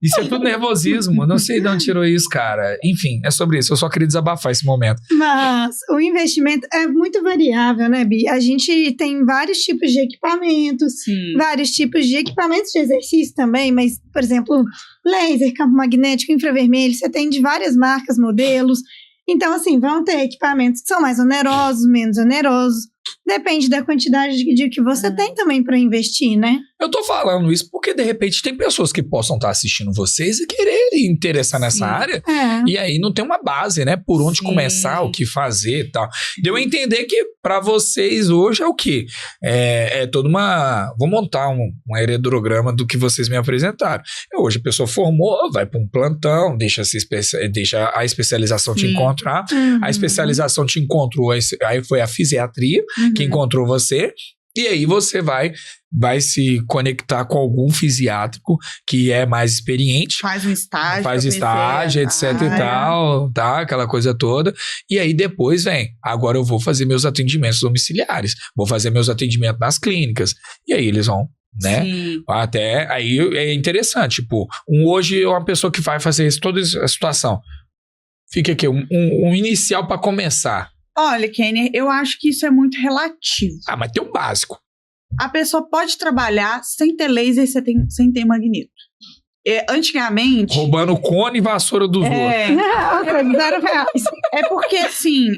isso é tudo nervosismo. Não sei de onde tirou isso, cara. Enfim, é sobre isso. Eu só queria desabafar esse momento. Mas o investimento é muito variável, né, Bi? A gente tem vários tipos de equipamentos, vários tipos de equipamentos de exercício também, mas, por exemplo, laser, campo magnético, infravermelho, você tem de várias marcas, modelos. Então, assim, vão ter equipamentos que são mais onerosos, menos onerosos. Depende da quantidade de que você tem também para investir, né? Eu tô falando isso porque, de repente, tem pessoas que possam estar assistindo vocês e quererem interessar nessa área. E aí não tem uma base, né? Por onde começar, o que fazer e tal. Deu a entender que pra vocês hoje é o quê? É toda uma... Vou montar um heredograma do que vocês me apresentaram. Hoje a pessoa formou, vai pra um plantão, deixa a especialização te encontrar. A especialização te encontrou, aí foi a fisiatria que encontrou você. E aí você vai se conectar com algum fisiátrico que é mais experiente. Faz um estágio. Faz estágio, etc e tal, tá? Aquela coisa toda. E aí depois agora eu vou fazer meus atendimentos domiciliares. Vou fazer meus atendimentos nas clínicas. E aí eles vão, né? Sim. Até aí é interessante. Tipo, hoje é uma pessoa que vai fazer toda a situação. Fica aqui, um inicial para começar. Olha, Kenner, eu acho que isso é muito relativo. Mas tem um básico. A pessoa pode trabalhar sem ter laser, sem ter magneto. Antigamente... Roubando cone e vassoura dos outros. R$0. É porque, assim,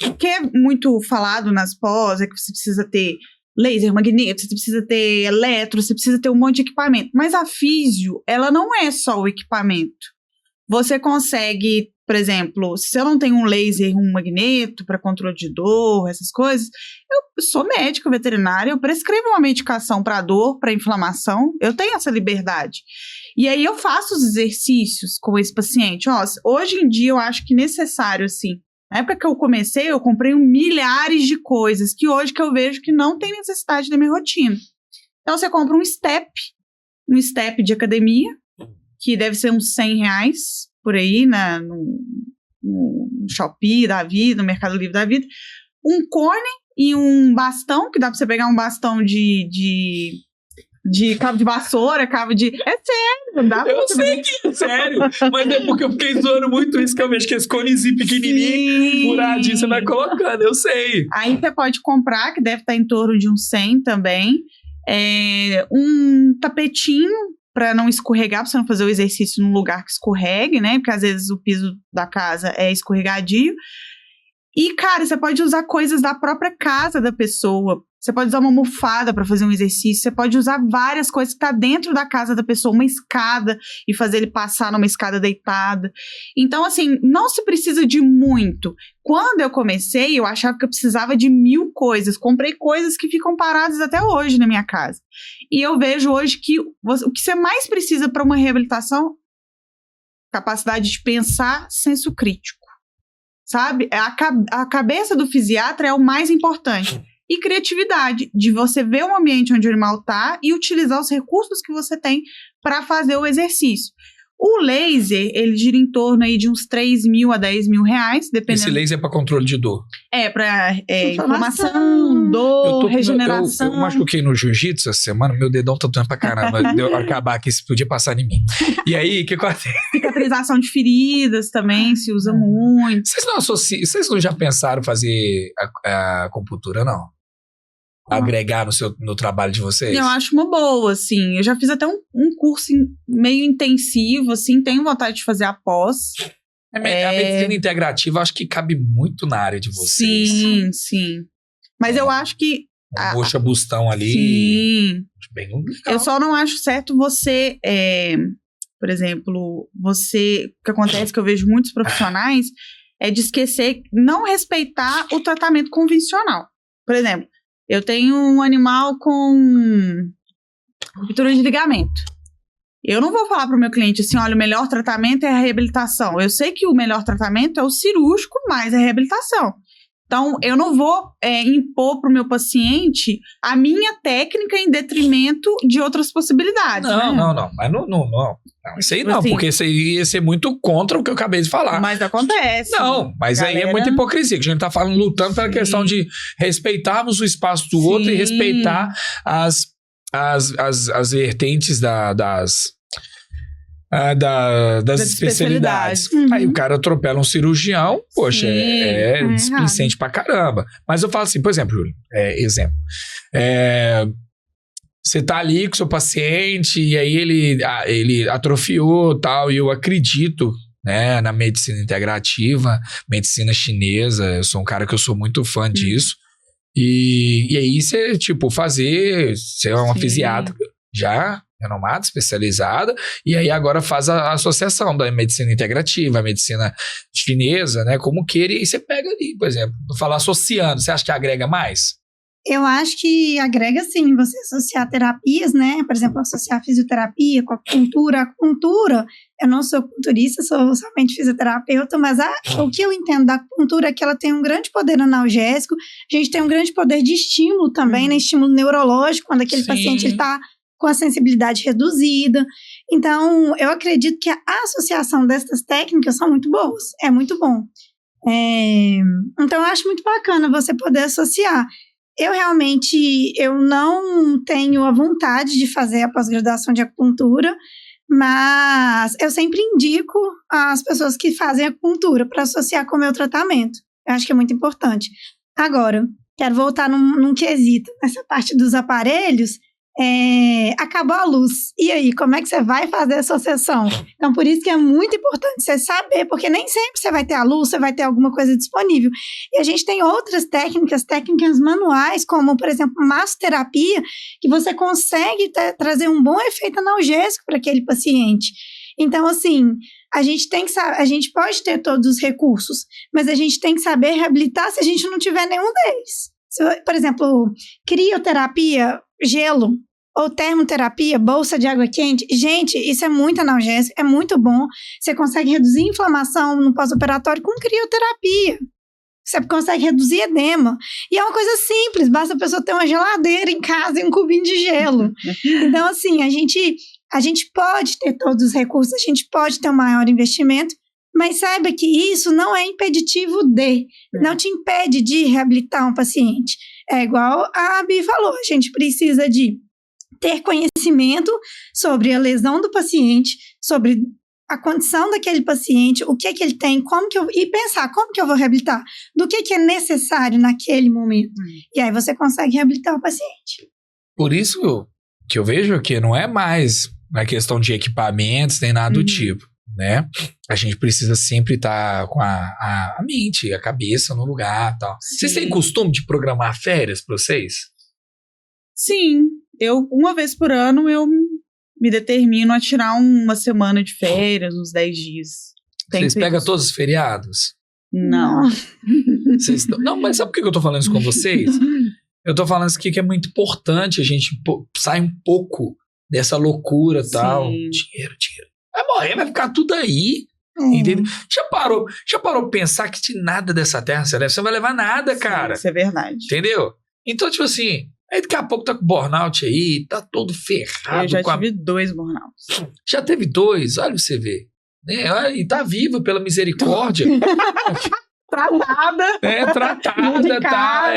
o que é muito falado nas pós é que você precisa ter laser, magneto, você precisa ter eletro, você precisa ter um monte de equipamento. Mas a físio, ela não é só o equipamento. Você consegue, por exemplo, se eu não tenho um laser, um magneto para controle de dor, essas coisas, eu sou médica veterinária, eu prescrevo uma medicação para dor, para inflamação, eu tenho essa liberdade. E aí eu faço os exercícios com esse paciente. Hoje em dia eu acho que necessário, assim, na época que eu comecei, eu comprei milhares de coisas que hoje que eu vejo que não tem necessidade da minha rotina. Então você compra um step de academia, que deve ser uns R$100 por aí, no Shopee da vida, no Mercado Livre da vida. Um cone e um bastão, que dá pra você pegar um bastão de cabo de vassoura, cabo de... É sério, não dá pra Eu sei que é sério, mas é porque eu fiquei zoando muito isso, que eu vejo que esse conezinho pequenininho, furadinho, você vai colocando, eu sei. Aí você pode comprar, que deve estar em torno de uns 100 também, um tapetinho, para não escorregar, para você não fazer o exercício num lugar que escorregue, né? Porque às vezes o piso da casa é escorregadio. E, cara, você pode usar coisas da própria casa da pessoa. Você pode usar uma almofada para fazer um exercício. Você pode usar várias coisas que tá dentro da casa da pessoa. Uma escada e fazer ele passar numa escada deitada. Então, assim, não se precisa de muito. Quando eu comecei, eu achava que eu precisava de 1000 coisas. Comprei coisas que ficam paradas até hoje na minha casa. E eu vejo hoje que o que você mais precisa para uma reabilitação, capacidade de pensar, senso crítico. Sabe? A cabeça do fisiatra é o mais importante. E criatividade, de você ver o ambiente onde o animal está e utilizar os recursos que você tem para fazer o exercício. O laser, ele gira em torno aí de uns 3 mil a 10 mil reais, dependendo. Esse laser é para controle de dor? Para inflamação, dor, regeneração. Eu machuquei no jiu-jitsu essa semana, meu dedão tá doendo pra caramba. Deu acabar aqui, se podia passar em mim. E aí, o que acontece? Cicatrização de feridas também se usa muito. Vocês não já pensaram fazer a acupuntura, não? Agregar no trabalho de vocês? Eu acho uma boa, assim. Eu já fiz até um curso meio intensivo, assim. Tenho vontade de fazer após. A medicina integrativa, acho que cabe muito na área de vocês. Sim. Mas eu acho que... Mocha Bustão ali. Sim. Bem legal. Eu só não acho certo você... por exemplo, o que acontece que eu vejo muitos profissionais é de esquecer, não respeitar o tratamento convencional. Por exemplo, eu tenho um animal com ruptura de ligamento. Eu não vou falar para o meu cliente assim, olha, o melhor tratamento é a reabilitação. Eu sei que o melhor tratamento é o cirúrgico mais a reabilitação. Então, eu não vou impor para o meu paciente a minha técnica em detrimento de outras possibilidades. Não. Mas não. Isso aí não, assim, porque isso aí ia ser muito contra o que eu acabei de falar. Mas acontece. Não, mas aí é muita hipocrisia, que a gente tá falando, lutando pela questão de respeitarmos o espaço do outro e respeitar as vertentes das especialidades. Aí o cara atropela um cirurgião, poxa, é displicente pra caramba. Mas eu falo assim, por exemplo, Júlio, exemplo. Você tá ali com seu paciente e aí ele atrofiou tal, e eu acredito, né, na medicina integrativa, medicina chinesa. Eu sou um cara que eu sou muito fã disso. E aí você, tipo, você é uma fisiatra já renomada, especializada, e aí agora faz a associação da medicina integrativa, a medicina chinesa, né, como queira, e aí você pega ali, por exemplo, falar associando, você acha que agrega mais? Eu acho que agrega sim, você associar terapias, né? Por exemplo, associar fisioterapia com acupuntura. Acupuntura, eu não sou acupunturista, sou somente fisioterapeuta, mas o que eu entendo da acupuntura é que ela tem um grande poder analgésico, a gente tem um grande poder de estímulo também, né? Estímulo neurológico, quando aquele paciente está com a sensibilidade reduzida. Então, eu acredito que a associação dessas técnicas são muito boas, é muito bom. Então, eu acho muito bacana você poder associar. Eu não tenho a vontade de fazer a pós-graduação de acupuntura, mas eu sempre indico as pessoas que fazem acupuntura para associar com o meu tratamento. Eu acho que é muito importante. Agora, quero voltar num quesito. Nessa parte dos aparelhos, acabou a luz. E aí, como é que você vai fazer essa associação? Então, por isso que é muito importante você saber, porque nem sempre você vai ter a luz, você vai ter alguma coisa disponível. E a gente tem outras técnicas manuais, como, por exemplo, massoterapia, que você consegue trazer um bom efeito analgésico para aquele paciente. Então, assim, a gente pode ter todos os recursos, mas a gente tem que saber reabilitar se a gente não tiver nenhum deles. Por exemplo, crioterapia, gelo, ou termoterapia, bolsa de água quente. Gente, isso é muito analgésico, é muito bom. Você consegue reduzir inflamação no pós-operatório com crioterapia. Você consegue reduzir edema. E é uma coisa simples, basta a pessoa ter uma geladeira em casa e um cubinho de gelo. Então, assim, a gente pode ter todos os recursos, a gente pode ter um maior investimento, mas saiba que isso não é impeditivo não te impede de reabilitar um paciente. É igual a Bi falou, a gente precisa de ter conhecimento sobre a lesão do paciente, sobre a condição daquele paciente, o que é que ele tem, e pensar como que eu vou reabilitar, do que é necessário naquele momento. E aí você consegue reabilitar o paciente. Por isso que eu vejo que não é mais na questão de equipamentos, nem nada do tipo, né? A gente precisa sempre estar com a mente, a cabeça no lugar e tal. Vocês têm costume de programar férias para vocês? Sim. Uma vez por ano, eu me determino a tirar uma semana de férias, uns 10 dias. Vocês pegam todos os feriados? Não. Não, mas sabe por que eu tô falando isso com vocês? Eu tô falando isso aqui que é muito importante a gente sair um pouco dessa loucura e tal. Dinheiro. Vai morrer, vai ficar tudo aí. Entendeu? Já parou pra pensar que de nada dessa terra você não vai levar nada, cara. Isso é verdade. Entendeu? Então, tipo assim, aí daqui a pouco tá com burnout aí, tá todo ferrado. Eu já tive 2 burnouts. Já teve 2, olha você ver. Né? E tá viva pela misericórdia. Tratada. Tratada, tá.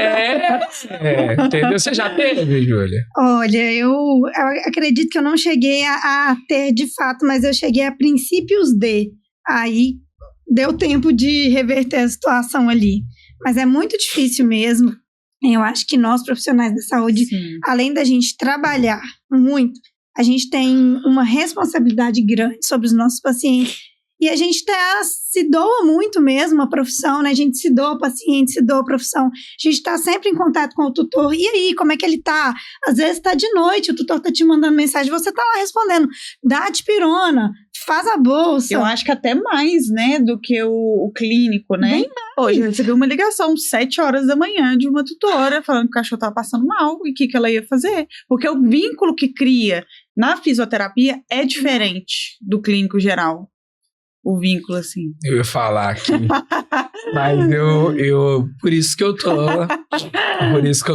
Entendeu? Você já teve, Júlia? Olha, eu acredito que eu não cheguei a ter de fato, mas eu cheguei a princípios de. Aí deu tempo de reverter a situação ali. Mas é muito difícil mesmo. Eu acho que nós, profissionais da saúde, além da gente trabalhar muito, a gente tem uma responsabilidade grande sobre os nossos pacientes. E a gente se doa muito mesmo a profissão, né? A gente se doa ao paciente, se doa a profissão. A gente está sempre em contato com o tutor. E aí, como é que ele tá? Às vezes está de noite, o tutor está te mandando mensagem, você está lá respondendo, dá dipirona, faz a bolsa. Eu acho que até mais, né, do que o clínico, né? Bem mais. Hoje eu recebi uma ligação 7 horas da manhã de uma tutora falando que o cachorro estava passando mal e o que ela ia fazer. Porque o vínculo que cria na fisioterapia é diferente do clínico geral. O vínculo, assim. Eu ia falar aqui, mas por isso que eu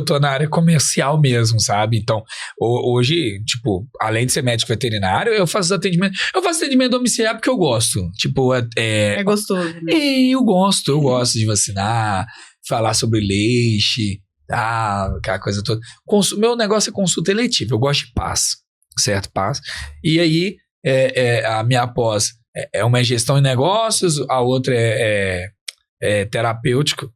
tô na área comercial mesmo, sabe? Então, hoje, tipo, além de ser médico veterinário, eu faço atendimento domiciliar porque eu gosto. Tipo, é gostoso. Né? Eu gosto de vacinar, falar sobre leite, aquela coisa toda. Meu negócio é consulta eletiva, eu gosto de paz, certo? Paz. E aí, a minha pós é uma gestão em negócios, a outra é terapêutico,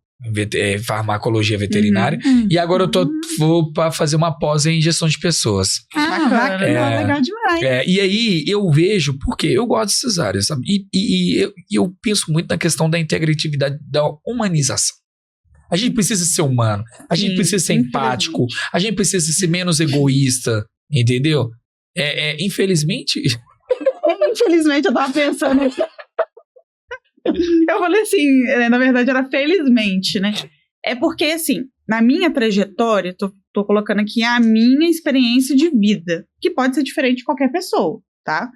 farmacologia veterinária, e agora eu vou para fazer uma pós em gestão de pessoas. Bacana, legal demais. E aí eu vejo, porque eu gosto dessas áreas, sabe? E eu penso muito na questão da integratividade, da humanização. A gente precisa ser humano. A gente precisa ser empático. A gente precisa ser menos egoísta. Entendeu? Infelizmente... Infelizmente, eu tava pensando... Eu falei assim, na verdade era felizmente, né? É porque, assim, na minha trajetória, tô colocando aqui a minha experiência de vida, que pode ser diferente de qualquer pessoa, tá?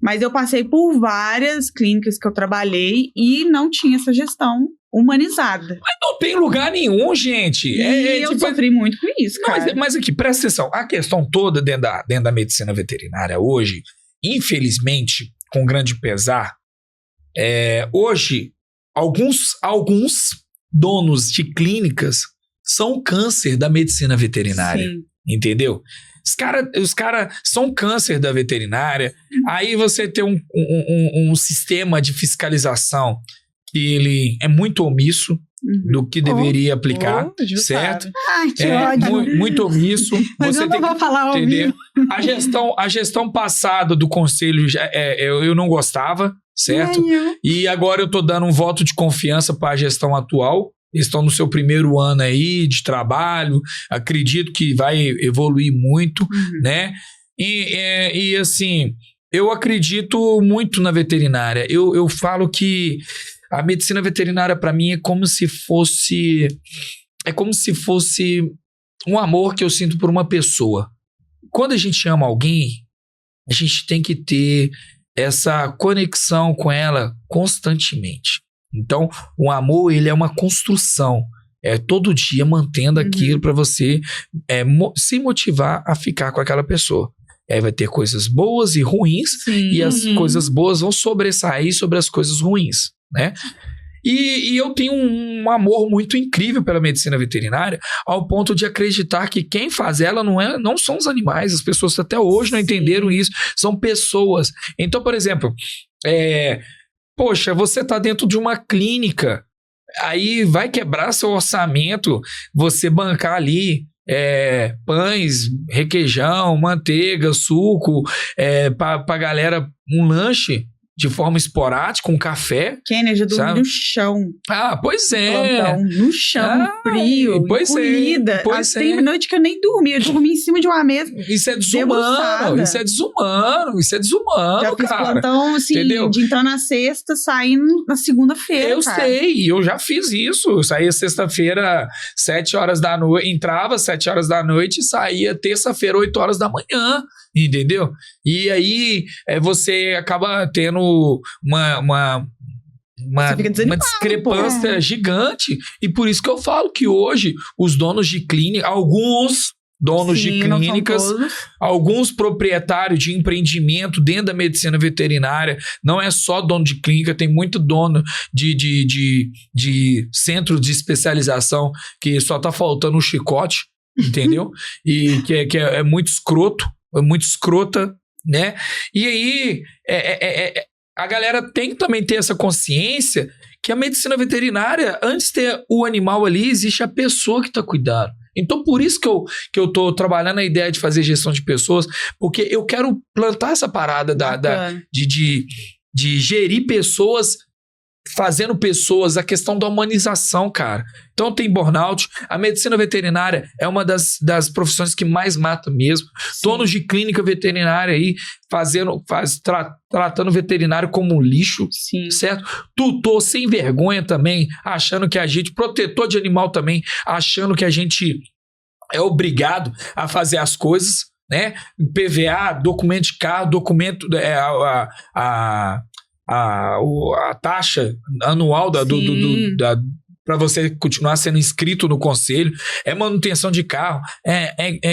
Mas eu passei por várias clínicas que eu trabalhei e não tinha essa gestão humanizada. Mas não tem lugar nenhum, gente. E eu sofri muito com isso, cara. Mas aqui, presta atenção. A questão toda dentro da medicina veterinária hoje, infelizmente, com grande pesar, hoje, alguns donos de clínicas são câncer da medicina veterinária. Sim. Entendeu? Os cara são câncer da veterinária. Aí você tem um sistema de fiscalização que ele é muito omisso do que deveria aplicar, certo? Ai, que ódio. Muito omisso. Mas você eu não vou falar entender. A gestão passada do conselho eu não gostava, certo? E agora eu tô dando um voto de confiança para a gestão atual. Eles estão no seu primeiro ano aí de trabalho, acredito que vai evoluir muito, né? E assim, eu acredito muito na veterinária. Eu falo que a medicina veterinária para mim é como se fosse um amor que eu sinto por uma pessoa. Quando a gente ama alguém, a gente tem que ter essa conexão com ela constantemente. Então, o amor, ele é uma construção. É todo dia mantendo aquilo para você se motivar a ficar com aquela pessoa. Aí vai ter coisas boas e ruins, e as coisas boas vão sobressair sobre as coisas ruins, né? E eu tenho um amor muito incrível pela medicina veterinária, ao ponto de acreditar que quem faz ela não são os animais. As pessoas até hoje não entenderam isso. São pessoas. Então, por exemplo, poxa, você está dentro de uma clínica, aí vai quebrar seu orçamento, você bancar ali pães, requeijão, manteiga, suco, pra galera um lanche de forma esporádica, um café. Kennedy, eu durmo no chão. Ah, pois é. Então, no chão, frio, comida. Tem noite que eu nem dormi, eu dormi em cima de uma mesa. Isso é desumano, isso é desumano, já fiz cara. plantão, assim, entendeu? De entrar na sexta, sair na segunda-feira, eu sei, eu já fiz isso. Eu saía sexta-feira, 7 horas da noite, entrava 7 horas da noite e saía terça-feira, 8 horas da manhã. Entendeu? E aí você acaba tendo uma discrepância gigante. E por isso que eu falo que hoje os donos de clínica, alguns donos de clínicas, alguns proprietários de empreendimento dentro da medicina veterinária, não é só dono de clínica, tem muito dono de centro de especialização que só tá faltando um chicote, entendeu? E que é muito escroto. Muito escrota, né? E aí, a galera tem que também ter essa consciência que a medicina veterinária, antes de ter o animal ali, existe a pessoa que está cuidando. Então, por isso que eu tô trabalhando a ideia de fazer gestão de pessoas, porque eu quero plantar essa parada de gerir pessoas, fazendo pessoas, a questão da humanização, cara. Então tem burnout. A medicina veterinária é uma das profissões que mais mata mesmo. Donos de clínica veterinária aí tratando veterinário como um lixo, certo? Tutor sem vergonha também, achando que a gente, protetor de animal também, achando que a gente é obrigado a fazer as coisas, né? PVA, documento de carro, documento a taxa anual para você continuar sendo inscrito no conselho, manutenção de carro,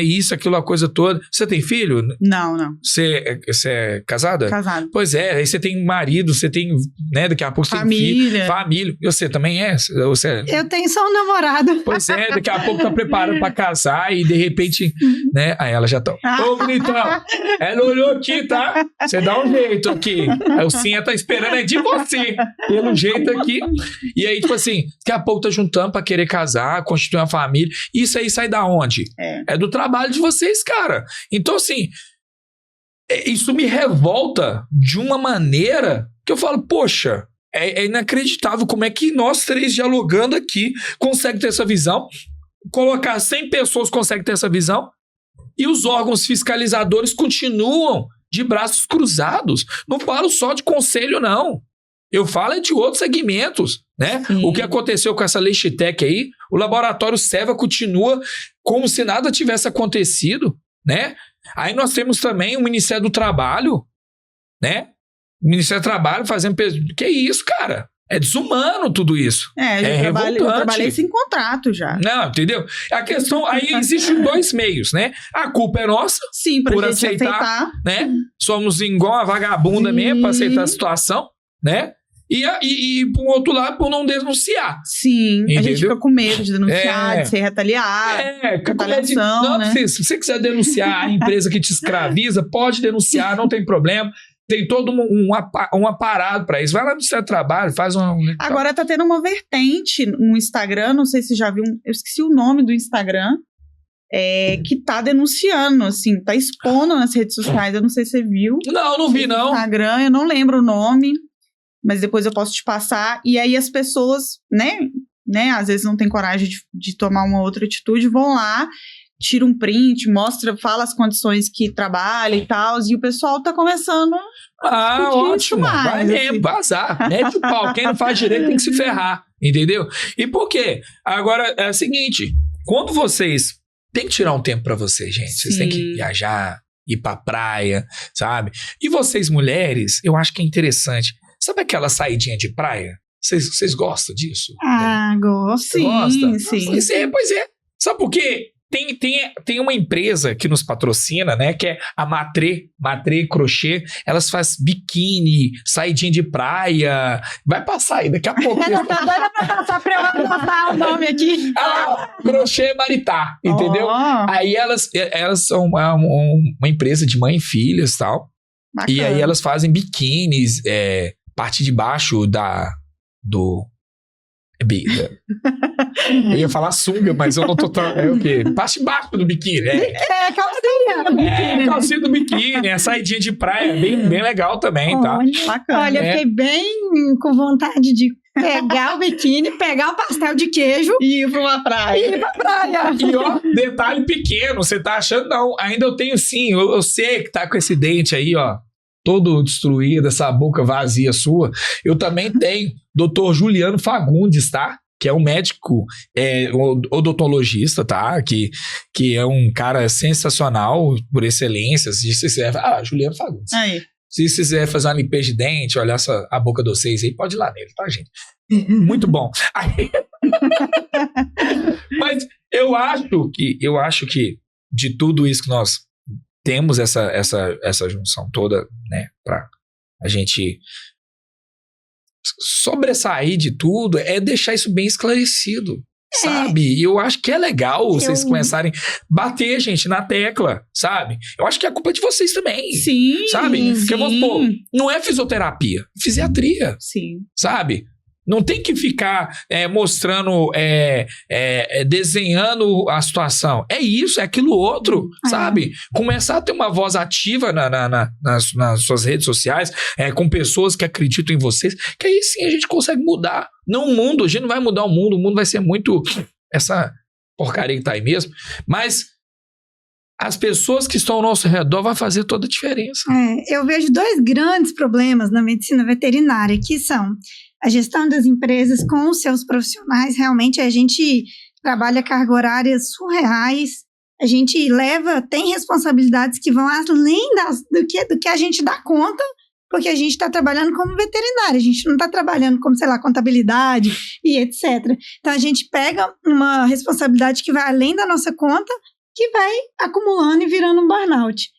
isso, aquilo, a coisa toda. Você tem filho? Não. Você é casada? Casada. Pois aí você tem marido, você tem, né, daqui a pouco você tem filho, família. E você também é? Eu tenho só um namorado. Pois daqui a pouco tá preparando pra casar e de repente, né, aí ela já tá. Ô, bonitão, ela olhou aqui, tá? Você dá um jeito aqui. O Cinha tá esperando de você, pelo jeito aqui. E aí, tipo assim, daqui a pouco tá juntando pra querer casar, constituir uma família. Isso aí sai da onde? É do trabalho de vocês, cara. Então, assim, isso me revolta de uma maneira que eu falo, poxa, É inacreditável como é que nós três dialogando aqui conseguem ter essa visão. Colocar 100 pessoas conseguem ter essa visão. E os órgãos fiscalizadores continuam de braços cruzados. Não falo só de conselho, não. Eu falo é de outros segmentos, né? Sim. O que aconteceu com essa Lexitec aí, o laboratório Seva continua como se nada tivesse acontecido, né? Aí nós temos também o Ministério do Trabalho, né? O Ministério do Trabalho fazendo... Que isso, cara? É desumano tudo isso. Eu trabalhei sem contrato já. Não, entendeu? A questão... Aí existem 2 meios, né? A culpa é nossa. Sim, pra por gente aceitar. Né? Somos igual uma vagabunda mesmo pra aceitar a situação, né? E por outro lado, por não denunciar. Sim, entendeu? A gente fica com medo de denunciar, de ser retaliado. Retaliação, né? Se você quiser denunciar a empresa que te escraviza, pode denunciar, não tem problema. Tem todo um aparato para isso. Vai lá no seu trabalho, faz Agora tá tendo uma vertente no Instagram, não sei se já viu, eu esqueci o nome do Instagram, que tá denunciando, assim, tá expondo nas redes sociais, eu não sei se você viu. Não vi, não. Instagram, eu não lembro o nome, mas depois eu posso te passar. E aí as pessoas, né, às vezes não tem coragem de tomar uma outra atitude, vão lá, tira um print, fala as condições que trabalha e tal, e o pessoal tá começando a ótimo, mais, vai mesmo, vazar, mete o pau, quem não faz direito tem que se ferrar, entendeu? E por quê? Agora, é o seguinte, quando vocês, tem que tirar um tempo pra vocês, gente, vocês têm que viajar, ir pra praia, sabe? E vocês mulheres, eu acho que é interessante, sabe aquela saidinha de praia? Vocês gostam disso? Gosto. Sim. Pois é, sabe por quê? Tem uma empresa que nos patrocina, né? Que é a Matrê Crochê. Elas fazem biquíni, saidinha de praia. Vai passar aí daqui a pouco. Ela tá doida pra passar pra eu anotar o nome aqui. Crochê Maritá, entendeu? Aí elas são uma empresa de mãe e filhas e tal. Bacana. E aí elas fazem biquínis, parte de baixo do... Eu ia falar sunga, mas eu não tô tão... É o quê? Parte de baixo do biquíni. Calcinha do biquíni. Calcinha do biquíni, saidinha de praia, bem legal também, tá? Olha, eu fiquei bem com vontade de pegar o biquíni, pegar o pastel de queijo e ir pra uma praia. E ó, detalhe pequeno, você tá achando? Não, ainda eu tenho sim, eu sei que tá com esse dente aí, ó, todo destruído, essa boca vazia sua. Eu também tenho Dr. Juliano Fagundes, tá? Que é um médico odontologista, tá? Que é um cara sensacional, por excelência. Se você quiser... Juliano Fagundes. Aí. Se você quiser fazer uma limpeza de dente, olhar a boca de vocês aí, pode ir lá nele, tá, gente? Muito bom. Aí... Mas eu acho que de tudo isso que nós temos essa junção toda, né, pra a gente sobressair de tudo, é deixar isso bem esclarecido, sabe? E eu acho que é legal vocês começarem a bater, gente, na tecla, sabe? Eu acho que a culpa é de vocês também. Sim. Sabe? Porque, vamos supor, não é fisioterapia, fisiatria. Sim. Sabe? Não tem que ficar mostrando, desenhando a situação. É isso, é aquilo outro, sabe? Começar a ter uma voz ativa nas suas redes sociais, com pessoas que acreditam em vocês, que aí sim a gente consegue mudar. Não o mundo, a gente não vai mudar o mundo vai ser muito essa porcaria que tá aí mesmo, mas as pessoas que estão ao nosso redor vai fazer toda a diferença. Eu vejo 2 grandes problemas na medicina veterinária, que são a gestão das empresas com os seus profissionais. Realmente a gente trabalha carga horárias surreais, a gente tem responsabilidades que vão além do que a gente dá conta, porque a gente está trabalhando como veterinário, a gente não está trabalhando como, sei lá, contabilidade e etc. Então a gente pega uma responsabilidade que vai além da nossa conta, que vai acumulando e virando um burnout.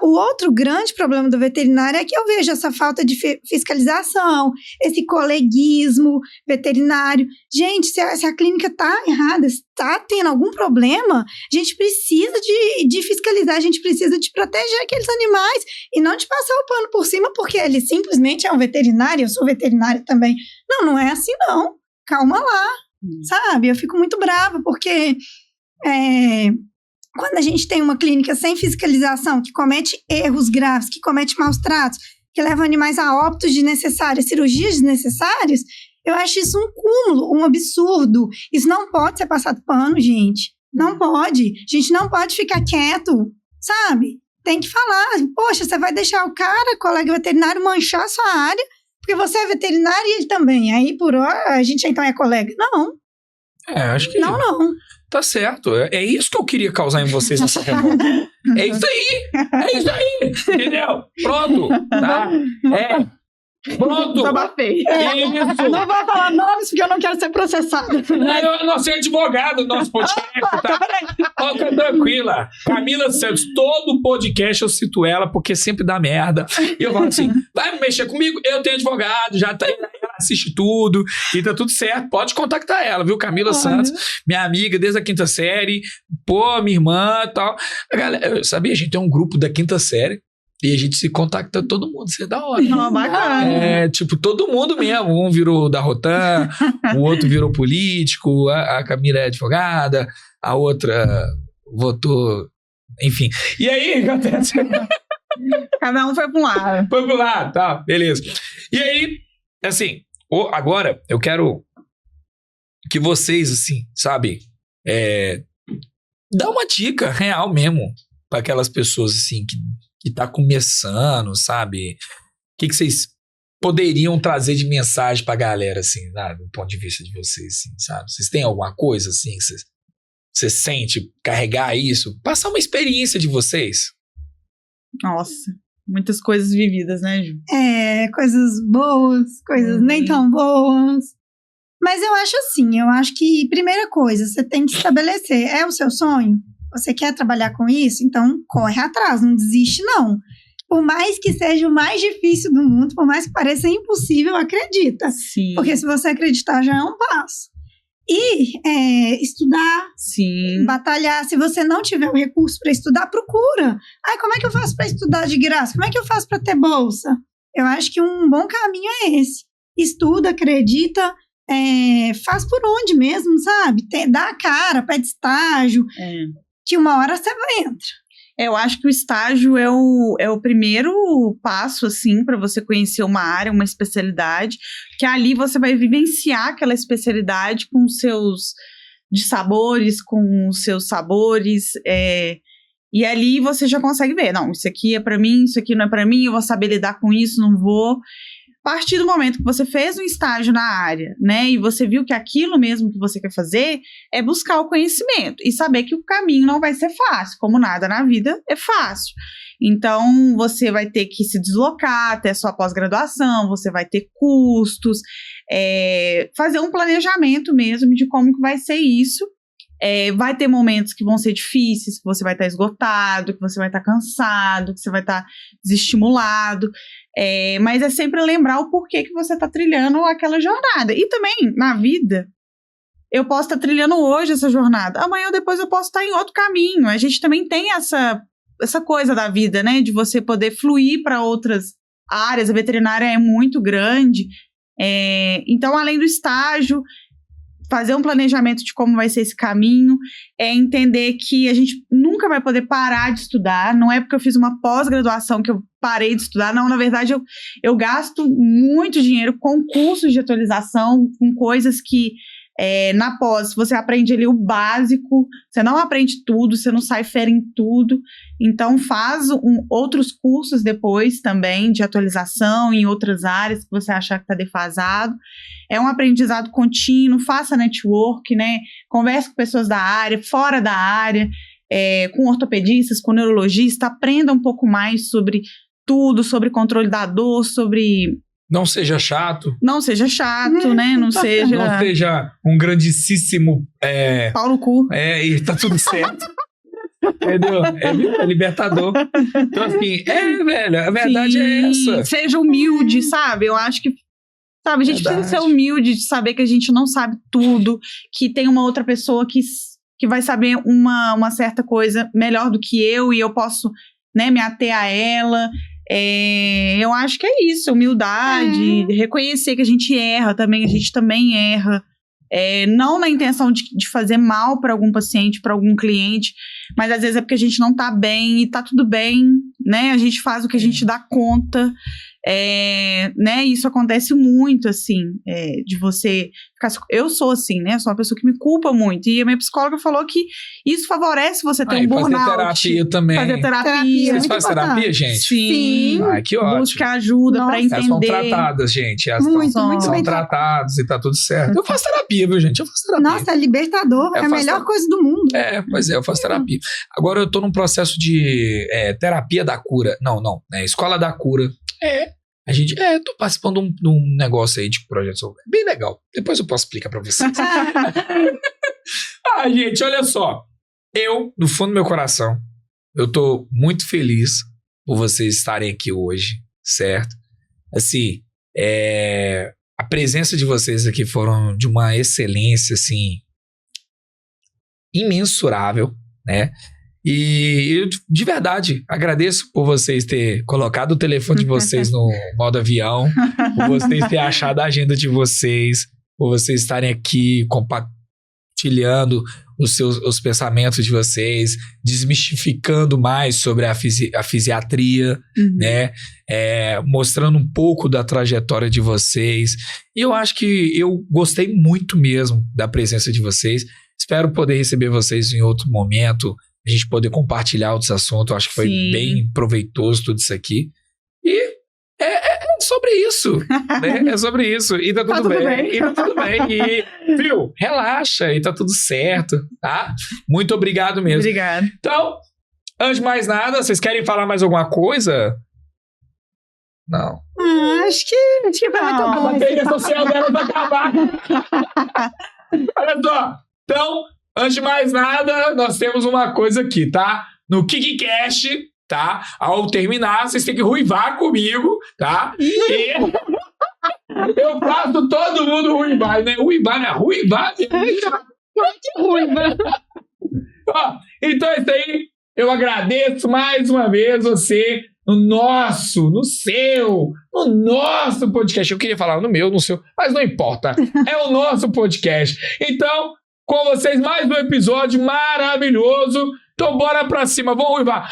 O outro grande problema do veterinário é que eu vejo essa falta de fiscalização, esse coleguismo veterinário. Gente, se a clínica está errada, está tendo algum problema, a gente precisa de fiscalizar, a gente precisa de proteger aqueles animais e não de passar o pano por cima porque ele simplesmente é um veterinário, eu sou veterinária também. Não é assim não. Calma lá, sabe? Eu fico muito brava porque... Quando a gente tem uma clínica sem fiscalização, que comete erros graves, que comete maus tratos, que levam animais a óbitos desnecessários, cirurgias desnecessárias, eu acho isso um cúmulo, um absurdo. Isso não pode ser passado pano, gente. Não pode. A gente não pode ficar quieto, sabe? Tem que falar. Poxa, você vai deixar o cara, colega veterinário, manchar a sua área, porque você é veterinário e ele também. Aí, por hora, a gente então é colega. Não. Acho que... Não. Tá certo. É isso que eu queria causar em vocês nessa revolta. É isso aí. Entendeu? Pronto. Tá? Pronto. Desabafei. Isso. Não vou falar nomes porque eu não quero ser processada. Eu não sou advogado do nosso podcast, tá? Fica tranquila. Camila Santos, todo podcast eu cito ela porque sempre dá merda. E eu falo assim, vai mexer comigo? Eu tenho advogado, já tá, ela assiste tudo e tá tudo certo. Pode contactar ela, viu? Camila Santos, minha amiga desde a 5ª série. Pô, minha irmã e tal. Galera, sabia, a gente tem um grupo da 5ª série. E a gente se contacta todo mundo, isso é da hora. Bacana. Tipo, todo mundo mesmo. Um virou da Rotan, o outro virou político, a Camila é advogada, a outra votou, enfim. E aí, acontece? Cada um foi pra um lado. Foi pro lado, tá, beleza. E aí, assim, agora eu quero que vocês, assim, sabe, dá uma dica real mesmo para aquelas pessoas, assim, que tá começando, sabe? O que vocês poderiam trazer de mensagem pra galera, assim, sabe? Do ponto de vista de vocês, assim, sabe? Vocês têm alguma coisa, assim, que você sente carregar isso? Passar uma experiência de vocês. Nossa, muitas coisas vividas, né, Ju? Coisas boas, coisas nem tão boas. Mas eu acho que, primeira coisa, você tem que estabelecer, é o seu sonho? Você quer trabalhar com isso? Então, corre atrás, não desiste, não. Por mais que seja o mais difícil do mundo, por mais que pareça impossível, acredita. Sim. Porque se você acreditar, já é um passo. E estudar, batalhar. Se você não tiver o recurso para estudar, procura. Como é que eu faço para estudar de graça? Como é que eu faço para ter bolsa? Eu acho que um bom caminho é esse. Estuda, acredita, faz por onde mesmo, sabe? Dá a cara, pede estágio. Que uma hora você entra. Eu acho que o estágio é o primeiro passo, assim, para você conhecer uma área, uma especialidade, que ali você vai vivenciar aquela especialidade com os seus dissabores, com os seus sabores, e ali você já consegue ver, não, isso aqui é para mim, isso aqui não é para mim, eu vou saber lidar com isso, não vou. A partir do momento que você fez um estágio na área, né, e você viu que aquilo mesmo que você quer fazer é buscar o conhecimento e saber que o caminho não vai ser fácil, como nada na vida é fácil. Então, você vai ter que se deslocar até a sua pós-graduação, você vai ter custos, fazer um planejamento mesmo de como que vai ser isso. Vai ter momentos que vão ser difíceis, que você vai estar esgotado, que você vai estar cansado, que você vai estar desestimulado, mas é sempre lembrar o porquê que você está trilhando aquela jornada. E também, na vida, eu posso estar trilhando hoje essa jornada, amanhã ou depois eu posso estar em outro caminho. A gente também tem essa coisa da vida, né, de você poder fluir para outras áreas. A veterinária é muito grande, então, além do estágio, fazer um planejamento de como vai ser esse caminho, entender que a gente nunca vai poder parar de estudar. Não é porque eu fiz uma pós-graduação que eu parei de estudar, não, na verdade eu gasto muito dinheiro com cursos de atualização, com coisas que na pós você aprende ali o básico, você não aprende tudo, você não sai fera em tudo, então faz outros cursos depois também de atualização em outras áreas que você achar que está defasado. É um aprendizado contínuo, faça network, né? Converse com pessoas da área, fora da área, com ortopedistas, com neurologistas, aprenda um pouco mais sobre tudo, sobre controle da dor, sobre... Não seja chato. Não seja chato, né? Não seja um grandíssimo... pau no cu. E tá tudo certo. Entendeu? É libertador. Então, assim, velho, a verdade é essa. Seja humilde, sabe? Eu acho que, sabe, a gente precisa ser humilde de saber que a gente não sabe tudo, que tem uma outra pessoa que vai saber uma certa coisa melhor do que eu e eu posso, né, me ater a ela. Eu acho que é isso, humildade, reconhecer que a gente erra também, a gente também erra. Não na intenção de fazer mal para algum paciente, para algum cliente, mas às vezes é porque a gente não tá bem e tá tudo bem, né? A gente faz o que a gente dá conta. né, isso acontece muito, assim, de você ficar... Eu sou assim, né, sou uma pessoa que me culpa muito, e a minha psicóloga falou que isso favorece você ter um burnout. Fazer terapia também. Fazer terapia. Vocês fazem terapia, gente? Sim. Ai, que ótimo. Buscar ajuda pra entender. Elas são tratadas, gente. Elas são tratadas e tá tudo certo. Eu faço terapia, viu, gente? Eu faço terapia. Nossa, é libertador. É a melhor coisa do mundo. Pois é, eu faço terapia. Agora eu tô num processo de terapia da cura. Não, escola da cura. Tô participando de um negócio aí de projeto bem legal. Depois eu posso explicar pra vocês. Gente, olha só. Eu, no fundo do meu coração, eu tô muito feliz por vocês estarem aqui hoje, certo? Assim, a presença de vocês aqui foram de uma excelência, assim, imensurável, né? E eu, de verdade, agradeço por vocês terem colocado o telefone de vocês no modo avião, por vocês terem achado a agenda de vocês, por vocês estarem aqui compartilhando os pensamentos de vocês, desmistificando mais sobre a fisiatria, né? Mostrando um pouco da trajetória de vocês. E eu acho que eu gostei muito mesmo da presença de vocês. Espero poder receber vocês em outro momento, a gente poder compartilhar outros assuntos. Eu acho que foi bem proveitoso tudo isso aqui. E é sobre isso, né? É sobre isso. E tá tudo bem. E tá tudo bem. E, viu? Relaxa e tá tudo certo, tá? Muito obrigado mesmo. Obrigado. Então, antes de mais nada, vocês querem falar mais alguma coisa? Não. Acho que vai muito bom. A bateria social dela vai acabar. Olha só. Então, antes de mais nada, nós temos uma coisa aqui, tá? No KikiCast, tá? Ao terminar, vocês têm que ruivar comigo, tá? E eu faço todo mundo ruivar, né? Ruivar, né? Ruivar. Então é isso aí. Eu agradeço mais uma vez você no nosso podcast. Eu queria falar no meu, no seu, mas não importa. É o nosso podcast. Então, com vocês, mais um episódio maravilhoso. Então, bora pra cima. Vamos ruivar.